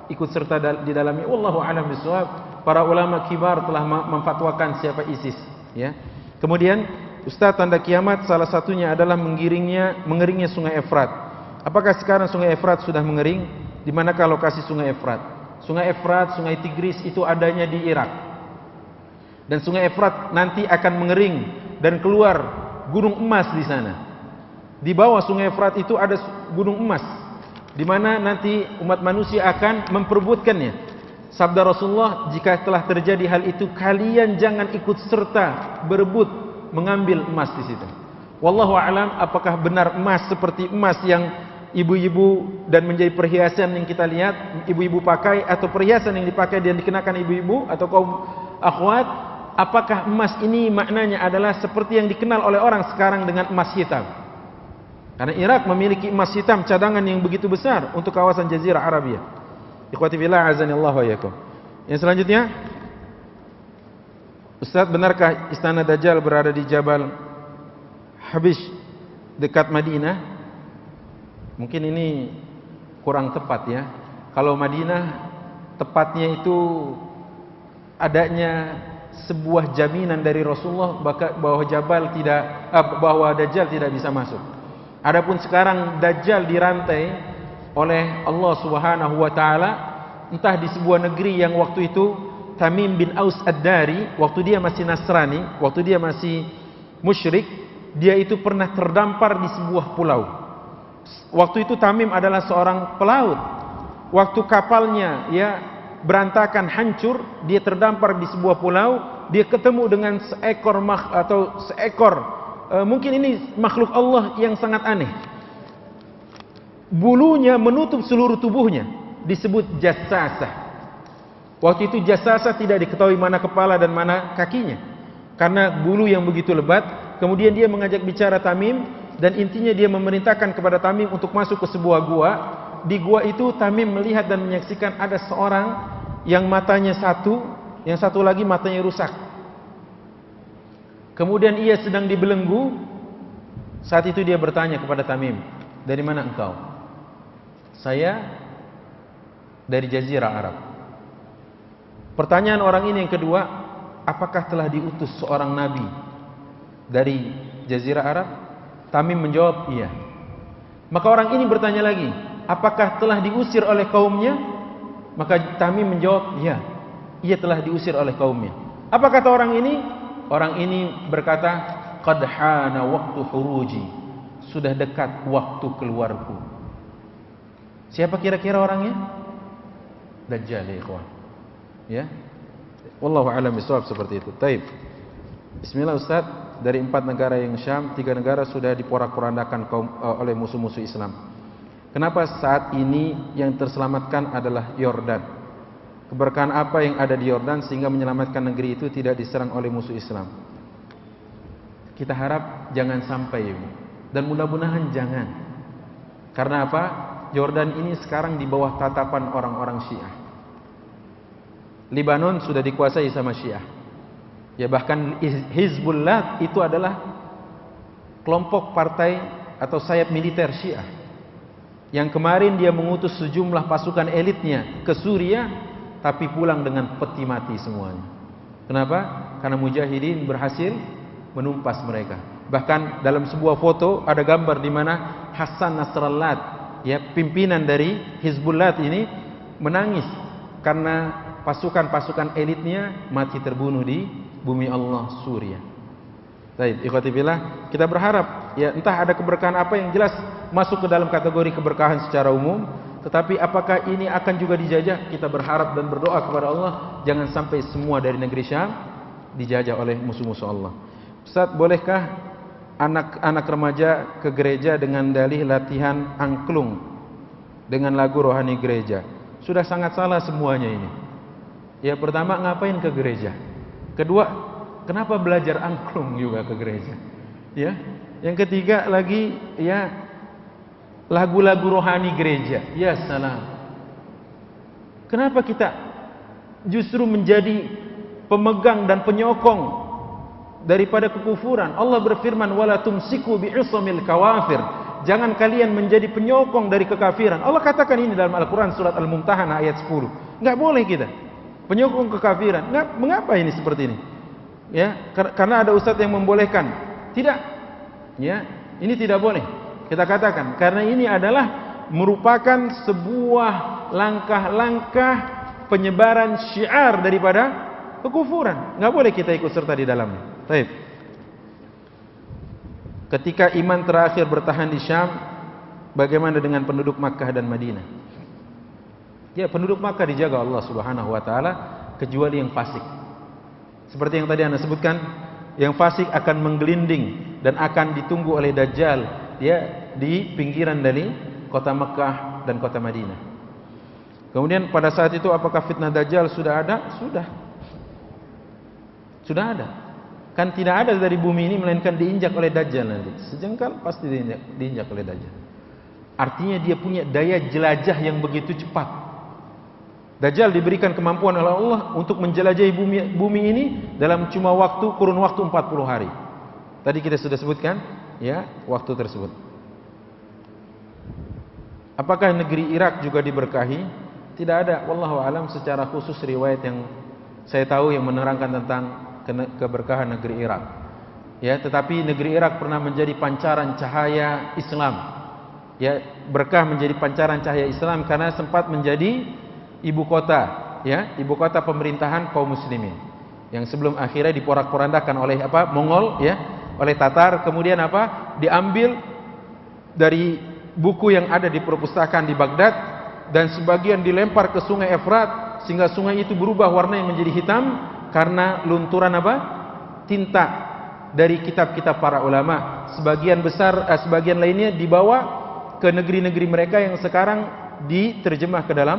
B: ikut serta di dalamnya. Wallahu a'lam bishawab. Para ulama kibar telah memfatwakan siapa ISIS, ya. Kemudian Ustaz, tanda kiamat salah satunya adalah mengeringnya Sungai Efrat. Apakah sekarang Sungai Efrat sudah mengering? Di manakah lokasi Sungai Efrat? Sungai Efrat, Sungai Tigris itu adanya di Irak. Dan Sungai Efrat nanti akan mengering dan keluar gunung emas di sana. Di bawah Sungai Efrat itu ada gunung emas, di mana nanti umat manusia akan memperebutkannya. Sabda Rasulullah, jika telah terjadi hal itu, kalian jangan ikut serta berebut mengambil emas di situ. Wallahu a'lam, apakah benar emas seperti emas yang ibu-ibu dan menjadi perhiasan yang kita lihat ibu-ibu pakai, atau perhiasan yang dipakai dan dikenakan ibu-ibu atau kaum akhwat? Apakah emas ini maknanya adalah seperti yang dikenal oleh orang sekarang dengan emas hitam? Karena Irak memiliki emas hitam cadangan yang begitu besar untuk kawasan Jazirah Arabia. Ikhwati fillah, azanillahu wa iyyakum. Yang selanjutnya, Ustaz, benarkah istana Dajjal berada di Jabal Habish dekat Madinah? Mungkin ini kurang tepat, ya. Kalau Madinah tepatnya itu adanya sebuah jaminan dari Rasulullah bahwa bahwa Dajjal tidak bisa masuk. Adapun sekarang Dajjal dirantai oleh Allah Subhanahu wa taala entah di sebuah negeri yang waktu itu Tamim bin Aus Ad-Dari, waktu dia masih Nasrani, waktu dia masih musyrik, dia itu pernah terdampar di sebuah pulau. Waktu itu Tamim adalah seorang pelaut. Waktu kapalnya berantakan, hancur, dia terdampar di sebuah pulau, dia ketemu dengan seekor mungkin ini makhluk Allah yang sangat aneh. Bulunya menutup seluruh tubuhnya, disebut jassasah. Waktu itu jassasah tidak diketahui mana kepala dan mana kakinya, karena bulu yang begitu lebat. Kemudian dia mengajak bicara Tamim, dan intinya dia memerintahkan kepada Tamim untuk masuk ke sebuah gua. Di gua itu Tamim melihat dan menyaksikan ada seorang yang matanya satu, yang satu lagi matanya rusak. Kemudian ia sedang dibelenggu. Saat itu dia bertanya kepada Tamim, "Dari mana engkau?" "Saya dari Jazirah Arab." Pertanyaan orang ini yang kedua, "Apakah telah diutus seorang nabi dari Jazirah Arab?" Tamim menjawab, "Iya." Maka orang ini bertanya lagi, "Apakah telah diusir oleh kaumnya?" Maka Tamim menjawab, "Iya, ia telah diusir oleh kaumnya." Apa kata orang ini? Orang ini berkata, "Qad hana waqtu huruji." Sudah dekat waktu keluarku. Siapa kira-kira orangnya? Dajjal, ya ikhwan. Ya. Wallahu a'lam bishawab, seperti itu. Taib. Bismillah Ustaz, dari 4 negara yang Syam, 3 negara sudah diporak-porandakan oleh musuh-musuh Islam. Kenapa saat ini yang terselamatkan adalah Yordan? Keberkahan apa yang ada di Yordan sehingga menyelamatkan negeri itu tidak diserang oleh musuh Islam? Kita harap jangan sampai, dan mudah-mudahan jangan. Karena apa? Yordan ini sekarang di bawah tatapan orang-orang Syiah. Libanon sudah dikuasai sama Syiah. Ya, bahkan Hizbullah itu adalah kelompok partai atau sayap militer Syiah, yang kemarin dia mengutus sejumlah pasukan elitnya ke Suriah, tapi pulang dengan peti mati semuanya. Kenapa? Karena mujahidin berhasil menumpas mereka. Bahkan dalam sebuah foto ada gambar di mana Hasan Nasrallah, ya, pimpinan dari Hizbullah ini, menangis karena pasukan-pasukan elitnya mati terbunuh di bumi Allah, Suriah. Baik, ikhwati billah, kita berharap ya entah ada keberkahan apa yang jelas masuk ke dalam kategori keberkahan secara umum, tetapi apakah ini akan juga dijajah? Kita berharap dan berdoa kepada Allah jangan sampai semua dari negeri Syam dijajah oleh musuh-musuh Allah. Ustaz, bolehkah anak-anak remaja ke gereja dengan dalih latihan angklung dengan lagu rohani gereja? Sudah sangat salah semuanya ini. Ya, pertama, ngapain ke gereja? Kedua, kenapa belajar angklung juga ke gereja? Ya, yang ketiga lagi, ya, lagu-lagu rohani gereja. Ya salam. Kenapa kita justru menjadi pemegang dan penyokong daripada kekufuran? Allah berfirman, "Wala tumsiku bi'usamil kawafir." jangan kalian menjadi penyokong dari kekafiran. Allah katakan ini dalam Al-Quran surat Al-Mumtahanah ayat 10. Nggak boleh kita penyokong kekafiran. Mengapa ini seperti ini? Ya, karena ada ustadz yang membolehkan. Tidak. Ya, ini tidak boleh. Kita katakan karena ini adalah merupakan sebuah langkah-langkah penyebaran syiar daripada kekufuran. Nggak boleh kita ikut serta di dalamnya. Baik. Ketika iman terakhir bertahan di Syam, bagaimana dengan penduduk Makkah dan Madinah? Ya, penduduk Makkah dijaga Allah Subhanahu wa taala kecuali yang fasik. Seperti yang tadi Anda sebutkan, yang fasik akan menggelinding dan akan ditunggu oleh Dajjal ya di pinggiran dari kota Makkah dan kota Madinah. Kemudian pada saat itu apakah fitnah Dajjal sudah ada? Sudah ada. Kan tidak ada dari bumi ini melainkan diinjak oleh Dajjal nanti. Sejengkal pasti diinjak oleh Dajjal. Artinya dia punya daya jelajah yang begitu cepat. Dajjal diberikan kemampuan oleh Allah untuk menjelajahi bumi ini dalam cuma kurun waktu 40 hari. Tadi kita sudah sebutkan ya waktu tersebut. Apakah negeri Irak juga diberkahi? Tidak ada, wallahu alam, secara khusus riwayat yang saya tahu yang menerangkan tentang keberkahan negeri Irak. Ya, tetapi negeri Irak pernah menjadi pancaran cahaya Islam. Ya, berkah menjadi pancaran cahaya Islam karena sempat menjadi ibu kota, ya, ibu kota pemerintahan kaum muslimin. Yang sebelum akhirnya diporak-porandakan oleh Mongol, ya, oleh Tatar, kemudian diambil dari buku yang ada di perpustakaan di Baghdad dan sebagian dilempar ke sungai Efrat sehingga sungai itu berubah warnanya menjadi hitam karena lunturan tinta dari kitab-kitab para ulama. Sebagian lainnya dibawa ke negeri-negeri mereka yang sekarang diterjemah ke dalam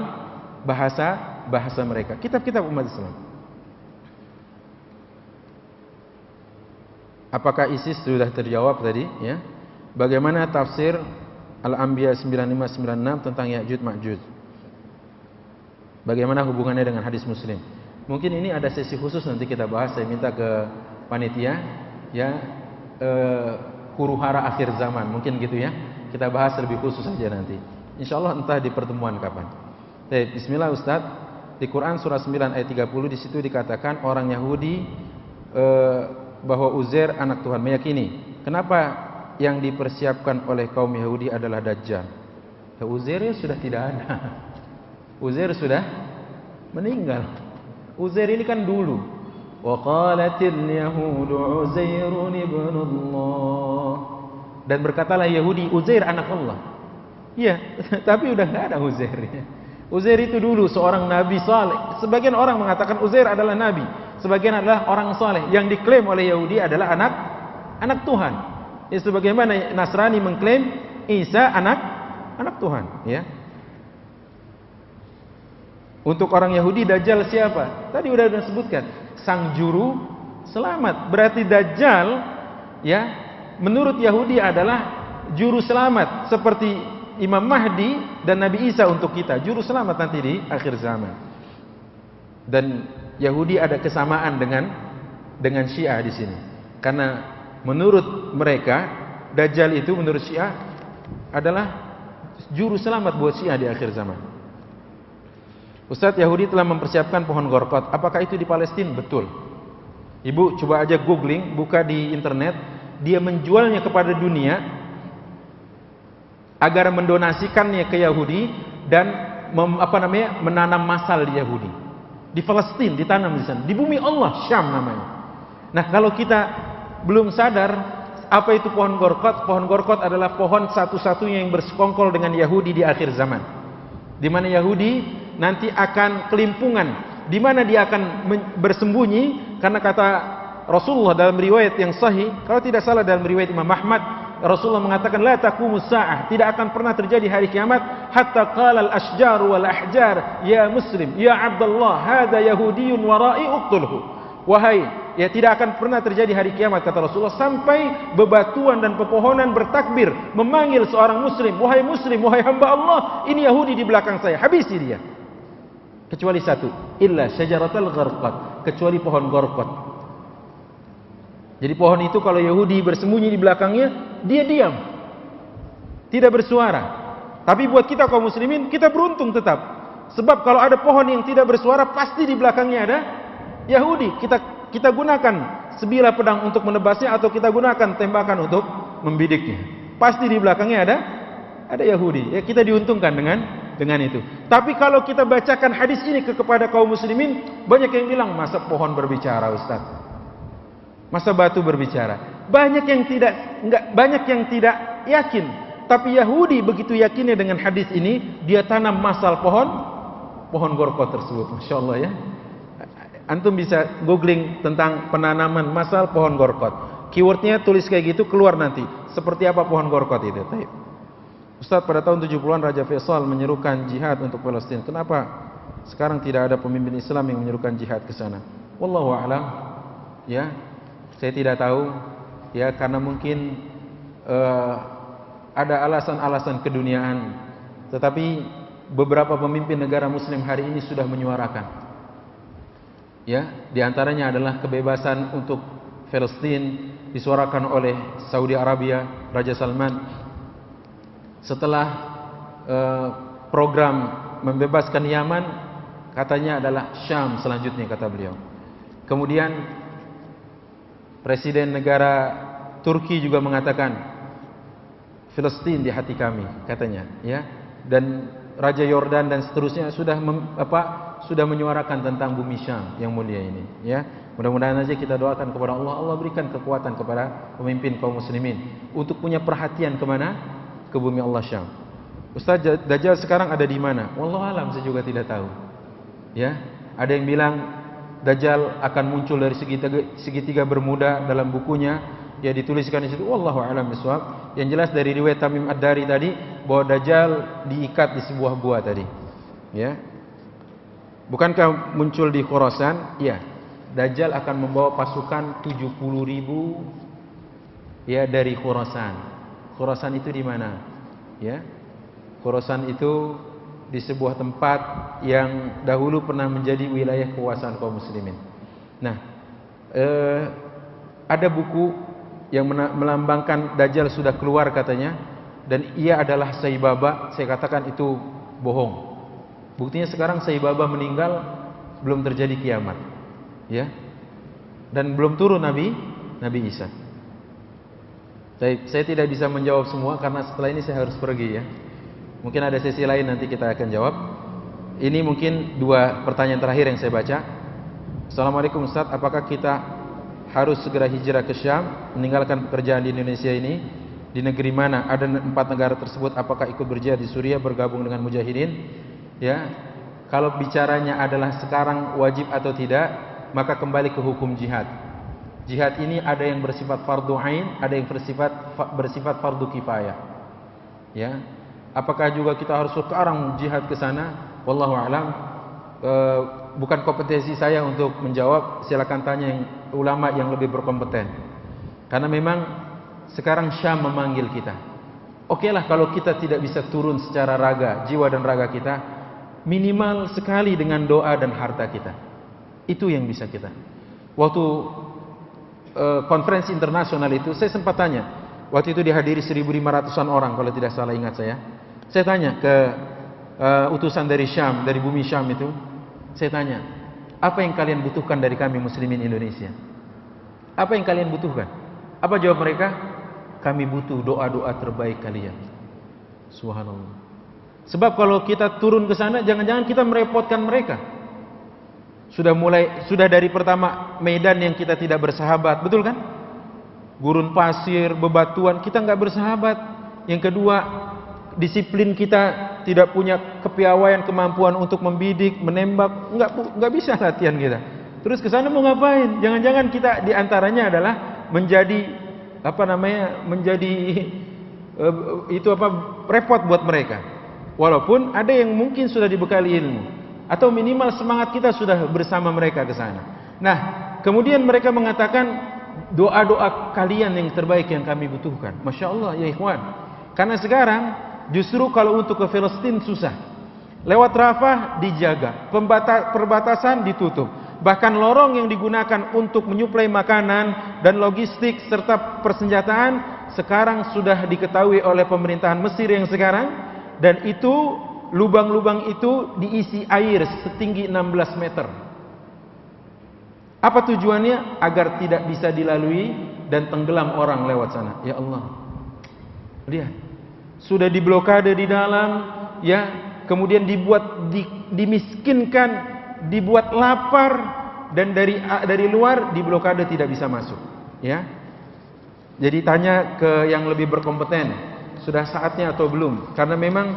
B: bahasa mereka, kitab-kitab umat Islam. Apakah ISIS sudah terjawab tadi, ya? Bagaimana tafsir Al-Anbiya 9596 tentang Ya'juj Ma'juj? Bagaimana hubungannya dengan hadis Muslim? Mungkin ini ada sesi khusus nanti kita bahas. Saya minta ke panitia, ya, huru-hara akhir zaman, mungkin gitu ya. Kita bahas lebih khusus saja nanti. Insyaallah entah di pertemuan kapan. Baik, bismillah Ustaz. Di Quran surah 9 ayat 30 di situ dikatakan orang Yahudi bahwa Uzair anak Tuhan, meyakini. Kenapa yang dipersiapkan oleh kaum Yahudi adalah Dajjal? Ya, Uzair sudah tidak ada. Uzair sudah meninggal. Uzair ini kan dulu. Wa qalatil yahudu Uzairun ibnullah. Dan berkatalah Yahudi, Uzair anak Allah. Iya, tapi udah enggak ada Uzair. Uzair itu dulu seorang nabi saleh. Sebagian orang mengatakan Uzair adalah nabi, sebagian adalah orang saleh yang diklaim oleh Yahudi adalah anak Tuhan. Ya, sebagaimana Nasrani mengklaim Isa anak Tuhan, ya. Untuk orang Yahudi Dajjal siapa? Tadi udah disebutkan, sang juru selamat. Berarti Dajjal, ya, menurut Yahudi adalah juru selamat seperti Imam Mahdi dan Nabi Isa untuk kita, juru selamat nanti di akhir zaman. Dan Yahudi ada kesamaan dengan Syiah di sini. Karena menurut mereka Dajjal itu menurut Syiah adalah juru selamat buat Syiah di akhir zaman. Ustaz, Yahudi telah mempersiapkan pohon Gorkot. Apakah itu di Palestina? Betul. Ibu coba aja googling, buka di internet, dia menjualnya kepada dunia agar mendonasikannya ke Yahudi dan menanam masal di Yahudi. Di Palestina ditanam di sana, di bumi Allah, Syam namanya. Nah, kalau kita belum sadar apa itu pohon Gorkot, pohon Gorkot adalah pohon satu-satunya yang bersekongkol dengan Yahudi di akhir zaman. Di mana Yahudi nanti akan kelimpungan, di mana dia akan bersembunyi, karena kata Rasulullah dalam riwayat yang sahih, kalau tidak salah dalam riwayat Imam Ahmad, Rasulullah mengatakan la taqumus saah, tidak akan pernah terjadi hari kiamat hatta qala al-ashjar wal ahjar ya muslim ya Abdullah hadza yahudiyyun wara'i uqtulhu. Wahai, ya, tidak akan pernah terjadi hari kiamat kata Rasulullah sampai bebatuan dan pepohonan bertakbir memanggil seorang muslim, wahai hamba Allah, ini Yahudi di belakang saya, habisi dia. Kecuali satu, illa syajaratul gharqat, kecuali pohon Gorkot. Jadi pohon itu kalau Yahudi bersembunyi di belakangnya, dia diam. tidak bersuara. Tapi buat kita kaum muslimin, kita beruntung tetap. Sebab kalau ada pohon yang tidak bersuara, pasti di belakangnya ada Yahudi. Kita gunakan sebilah pedang untuk menebasnya, atau kita gunakan tembakan untuk membidiknya. Pasti di belakangnya ada Yahudi. Ya, kita diuntungkan dengan itu. Tapi kalau kita bacakan hadis ini kepada kaum muslimin, banyak yang bilang, masa pohon berbicara, Ustaz? Masa batu berbicara? Banyak yang tidak yakin. Tapi Yahudi begitu yakinnya dengan hadis ini, dia tanam masal pohon gorkot tersebut. Masya Allah ya. Antum bisa googling tentang penanaman masal pohon gorkot. Keywordnya tulis kayak gitu, keluar nanti. Seperti apa pohon gorkot itu. Ustaz, pada tahun 70-an Raja Faisal menyerukan jihad untuk Palestina. Kenapa sekarang tidak ada pemimpin Islam yang menyerukan jihad ke sana? Wallahu a'lam. Ya, saya tidak tahu. Ya, karena mungkin ada alasan-alasan keduniaan. Tetapi beberapa pemimpin negara muslim hari ini sudah menyuarakan. Ya, di antaranya adalah kebebasan untuk Palestina disuarakan oleh Saudi Arabia, Raja Salman. Setelah program membebaskan Yaman, katanya adalah Syam selanjutnya, kata beliau. Kemudian Presiden negara Turki juga mengatakan Palestina di hati kami, katanya, ya. Dan Raja Yordan dan seterusnya sudah menyuarakan tentang bumi Syam yang mulia ini, ya. Mudah-mudahan aja kita doakan kepada Allah, Allah berikan kekuatan kepada pemimpin kaum muslimin untuk punya perhatian kemana? Ke bumi Allah Syam. Ustaz, Dajjal sekarang ada di mana? Wallahu alam, saya juga tidak tahu. Ya, ada yang bilang Dajjal akan muncul dari segitiga Bermuda dalam bukunya, ya dituliskan di situ. Wallahu alam bisawab. Yang jelas dari riwayat Tamim Ad-Dari tadi bahwa Dajjal diikat di sebuah gua tadi. Ya. Bukankah muncul di Khurasan? Iya. Dajjal akan membawa pasukan 70.000 ya dari Khurasan. Khurasan itu di mana? Ya. Khurasan itu di sebuah tempat yang dahulu pernah menjadi wilayah kekuasaan kaum muslimin. Nah, ada buku yang melambangkan Dajjal sudah keluar katanya, dan ia adalah Saibaba. Saya katakan itu bohong. Buktinya sekarang Saibaba meninggal, belum terjadi kiamat. Ya. Dan belum turun Nabi Isa. Saya tidak bisa menjawab semua karena setelah ini saya harus pergi, ya. Mungkin ada sesi lain nanti kita akan jawab. Ini mungkin 2 pertanyaan terakhir yang saya baca. Assalamualaikum Ustaz, apakah kita harus segera hijrah ke Syam, meninggalkan pekerjaan di Indonesia ini? Di negeri mana? Ada 4 negara tersebut, apakah ikut berjihad di Suriah, bergabung dengan mujahidin? Ya. Kalau bicaranya adalah sekarang wajib atau tidak, maka kembali ke hukum jihad. Jihad ini ada yang bersifat fardu ain, ada yang bersifat fardu kifayah. Ya. Apakah juga kita harus sekarang jihad ke sana? Wallahu a'lam. Bukan kompetensi saya untuk menjawab, silakan tanya yang ulama yang lebih berkompeten. Karena memang sekarang Syam memanggil kita. Okelah kalau kita tidak bisa turun secara raga, jiwa dan raga kita, minimal sekali dengan doa dan harta kita. Itu yang bisa kita. Waktu konferensi internasional itu saya sempat tanya, waktu itu dihadiri 1.500-an orang kalau tidak salah ingat saya. Saya tanya ke utusan dari Syam, dari bumi Syam itu, saya tanya, apa yang kalian butuhkan dari kami muslimin Indonesia? Apa yang kalian butuhkan? Apa jawab mereka? Kami butuh doa-doa terbaik kalian. Subhanallah. Sebab kalau kita turun ke sana, jangan-jangan kita merepotkan mereka. Sudah dari pertama medan yang kita tidak bersahabat, betul kan? Gurun pasir, bebatuan, kita nggak bersahabat. Yang kedua, disiplin kita tidak punya kepiawaian, kemampuan untuk membidik, menembak, nggak bisa latihan kita. Terus ke sana mau ngapain? Jangan-jangan kita diantaranya adalah menjadi repot buat mereka. Walaupun ada yang mungkin sudah dibekali ilmu, atau minimal semangat kita sudah bersama mereka ke sana. Nah, kemudian mereka mengatakan doa-doa kalian yang terbaik yang kami butuhkan. Masya Allah ya ikhwan. Karena sekarang justru kalau untuk ke Palestina susah. Lewat Rafah dijaga, perbatasan ditutup. Bahkan lorong yang digunakan untuk menyuplai makanan dan logistik serta persenjataan sekarang sudah diketahui oleh pemerintahan Mesir yang sekarang, dan itu lubang-lubang itu diisi air setinggi 16 meter. Apa tujuannya? Agar tidak bisa dilalui dan tenggelam orang lewat sana. Ya Allah, lihat, sudah diblokade di dalam, ya, kemudian dibuat dimiskinkan, dibuat lapar, dan dari luar diblokade tidak bisa masuk, ya. Jadi tanya ke yang lebih berkompeten, sudah saatnya atau belum? Karena memang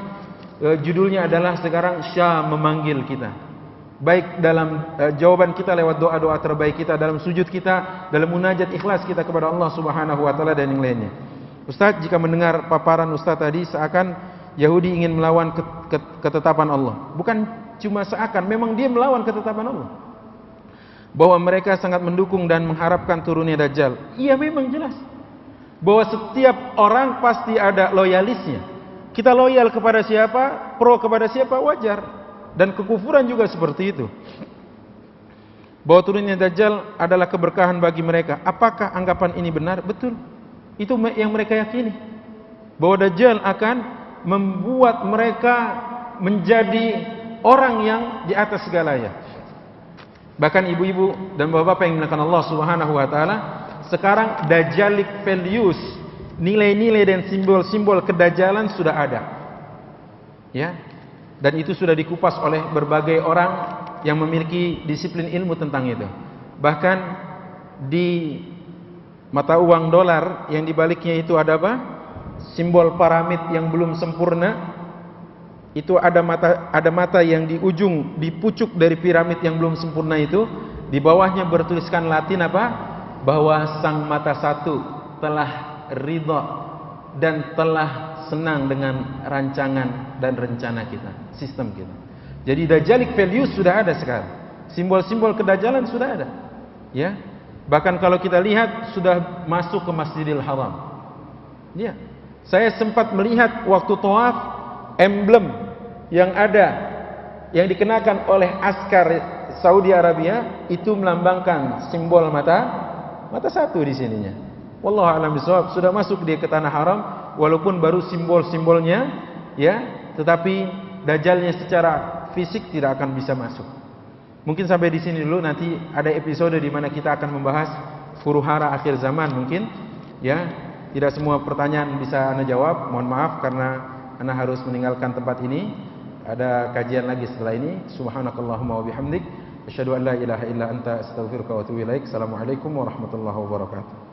B: judulnya adalah sekarang Syam memanggil kita. Baik dalam jawaban kita lewat doa-doa terbaik kita, dalam sujud kita, dalam munajat ikhlas kita kepada Allah Subhanahu wa taala dan yang lainnya. Ustaz, jika mendengar paparan Ustaz tadi seakan Yahudi ingin melawan ketetapan Allah. Bukan cuma seakan, memang dia melawan ketetapan Allah. Bahwa mereka sangat mendukung dan mengharapkan turunnya Dajjal. Iya, memang jelas. Bahwa setiap orang pasti ada loyalisnya. Kita loyal kepada siapa, pro kepada siapa, wajar. Dan kekufuran juga seperti itu. Bahwa turunnya Dajjal adalah keberkahan bagi mereka. Apakah anggapan ini benar? Betul. Itu yang mereka yakini. Bahwa Dajjal akan membuat mereka menjadi orang yang di atas segalanya. Bahkan ibu-ibu dan bapak-bapak yang dimuliakan Allah Subhanahu wa taala, sekarang Dajjalic values, nilai-nilai dan simbol-simbol kedajalan sudah ada. Ya. Dan itu sudah dikupas oleh berbagai orang yang memiliki disiplin ilmu tentang itu. Bahkan di mata uang dolar yang dibaliknya itu ada apa? Simbol piramid yang belum sempurna. Itu ada mata yang di ujung, di pucuk dari piramid yang belum sempurna itu. Di bawahnya bertuliskan Latin apa? Bahwa sang mata satu telah ridha dan telah senang dengan rancangan dan rencana kita, sistem kita. Jadi Dajjalic values sudah ada sekarang. Simbol-simbol kedajalan sudah ada. Ya. Bahkan kalau kita lihat sudah masuk ke Masjidil Haram. Ya. Saya sempat melihat waktu tawaf, emblem yang ada yang dikenakan oleh askar Saudi Arabia itu melambangkan simbol mata satu di sininya. Wallahu a'lam bishawab. Sudah masuk dia ke tanah haram walaupun baru simbol-simbolnya, ya, tetapi Dajjalnya secara fisik tidak akan bisa masuk. Mungkin sampai di sini dulu, nanti ada episode di mana kita akan membahas huru-hara akhir zaman mungkin, ya. Tidak semua pertanyaan bisa Anda jawab, mohon maaf karena Anda harus meninggalkan tempat ini. Ada kajian lagi setelah ini. Subhanakallahumma wa bihamdik, asyhadu an la ilaha illa anta, astaghfiruka wa atubu ilaik. Assalamualaikum warahmatullahi wabarakatuh.